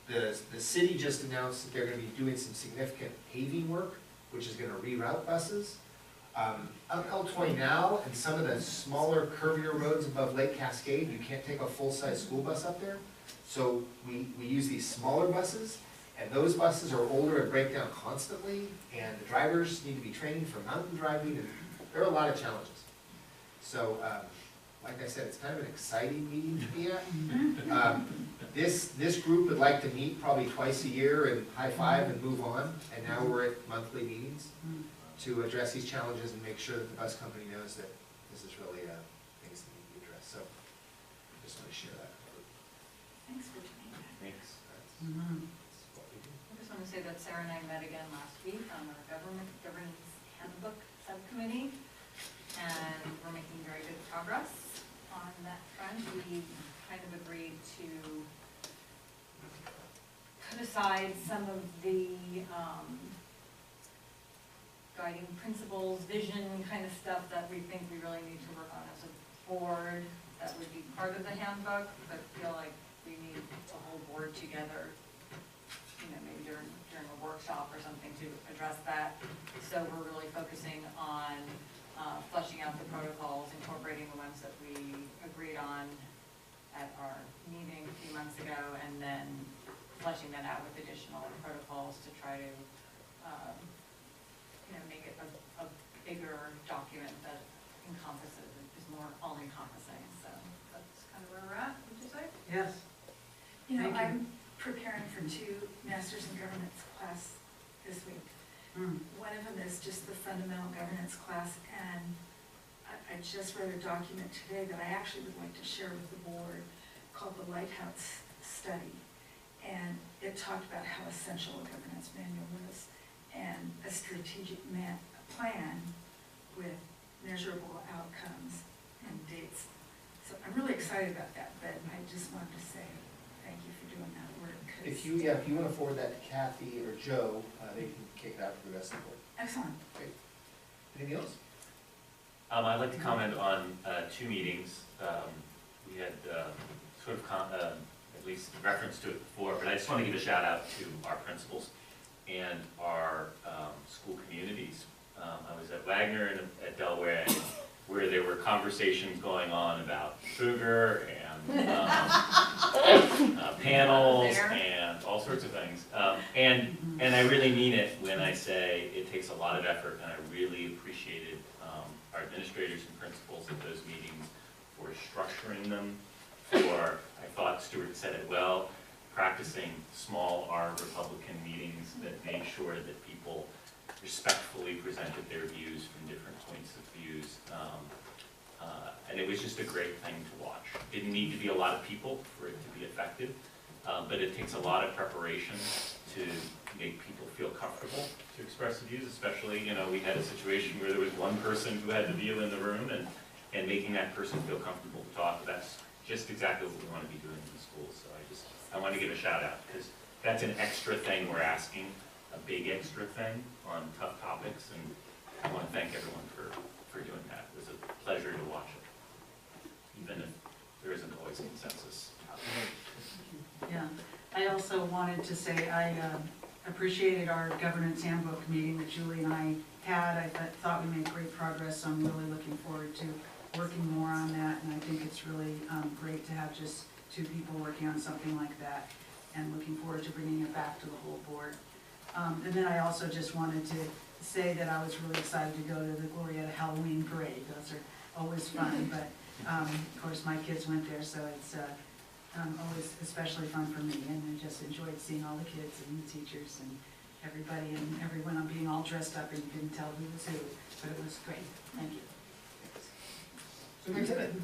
The city just announced that they're going to be doing some significant paving work, which is going to reroute buses. Up L20 now, and some of the smaller curvier roads above Lake Cascade, you can't take a full-size school bus up there. So we use these smaller buses, and those buses are older and break down constantly, and the drivers need to be trained for mountain driving, and there are a lot of challenges. So, like I said, it's kind of an exciting meeting to be at. This group would like to meet probably twice a year and high-five and move on, and now we're at monthly meetings to address these challenges and make sure that the bus company knows that this is really things that need to be addressed. So, I just want to share that. Thanks for doing that. Thanks. That's what we do. I just want to say that Sarah and I met again last week on our governance handbook subcommittee, and we're making very good progress on that front. We kind of agreed to put aside some of the guiding principles, vision kind of stuff that we think we really need to work on as a board that would be part of the handbook, but feel like we need the whole board together, you know, maybe during a workshop or something to address that. So we're really focusing on fleshing out the protocols, incorporating the ones that we agreed on at our meeting a few months ago, and then fleshing that out with additional protocols to try to make it a bigger document that encompasses, is more all-encompassing. So that's kind of where we're at, would you say? Yes. You know, Thank you. I'm preparing for 2 Masters in Governance class this week. One of them is just the fundamental governance class, and I just read a document today that I actually would like to share with the board called the Lighthouse Study. And it talked about how essential a governance manual is, and a strategic plan with measurable outcomes and dates. So I'm really excited about that, but I just wanted to say thank you for doing that work. If you want to forward that to Kathy or Joe, they can kick it out for the rest of the board. Excellent. Great. Anything else? I'd like to comment on 2 meetings. We had sort of at least reference to it before, but I just want to give a shout out to our principals and our school communities. I was at Wagner and at Delaware, where there were conversations going on about sugar and panels and all sorts of things. And I really mean it when I say it takes a lot of effort, and I really appreciated our administrators and principals at those meetings for structuring them, for, I thought Stuart said it well, practicing small R Republican meetings that made sure that people respectfully presented their views from different points of views. And it was just a great thing to watch. Didn't need to be a lot of people for it to be effective, but it takes a lot of preparation to make people feel comfortable to express the views, especially, we had a situation where there was one person who had the view in the room, and making that person feel comfortable to talk, that's just exactly what we want to be doing in the schools. So I want to give a shout out, because that's an extra thing we're asking, a big extra thing on tough topics, and I want to thank everyone for doing that. It was a pleasure to watch it, even if there isn't always consensus. Yeah, I also wanted to say I appreciated our governance handbook meeting that Julie and I had. I thought we made great progress, so I'm really looking forward to working more on that, and I think it's really great to have just two people working on something like that, and looking forward to bringing it back to the whole board. And then I also just wanted to say that I was really excited to go to the Glorietta Halloween Parade. Those are always fun, but of course my kids went there, so it's always especially fun for me, and I just enjoyed seeing all the kids and the teachers and everybody and everyone being all dressed up, and you couldn't tell who was who, but it was great. Thank you. Superintendent.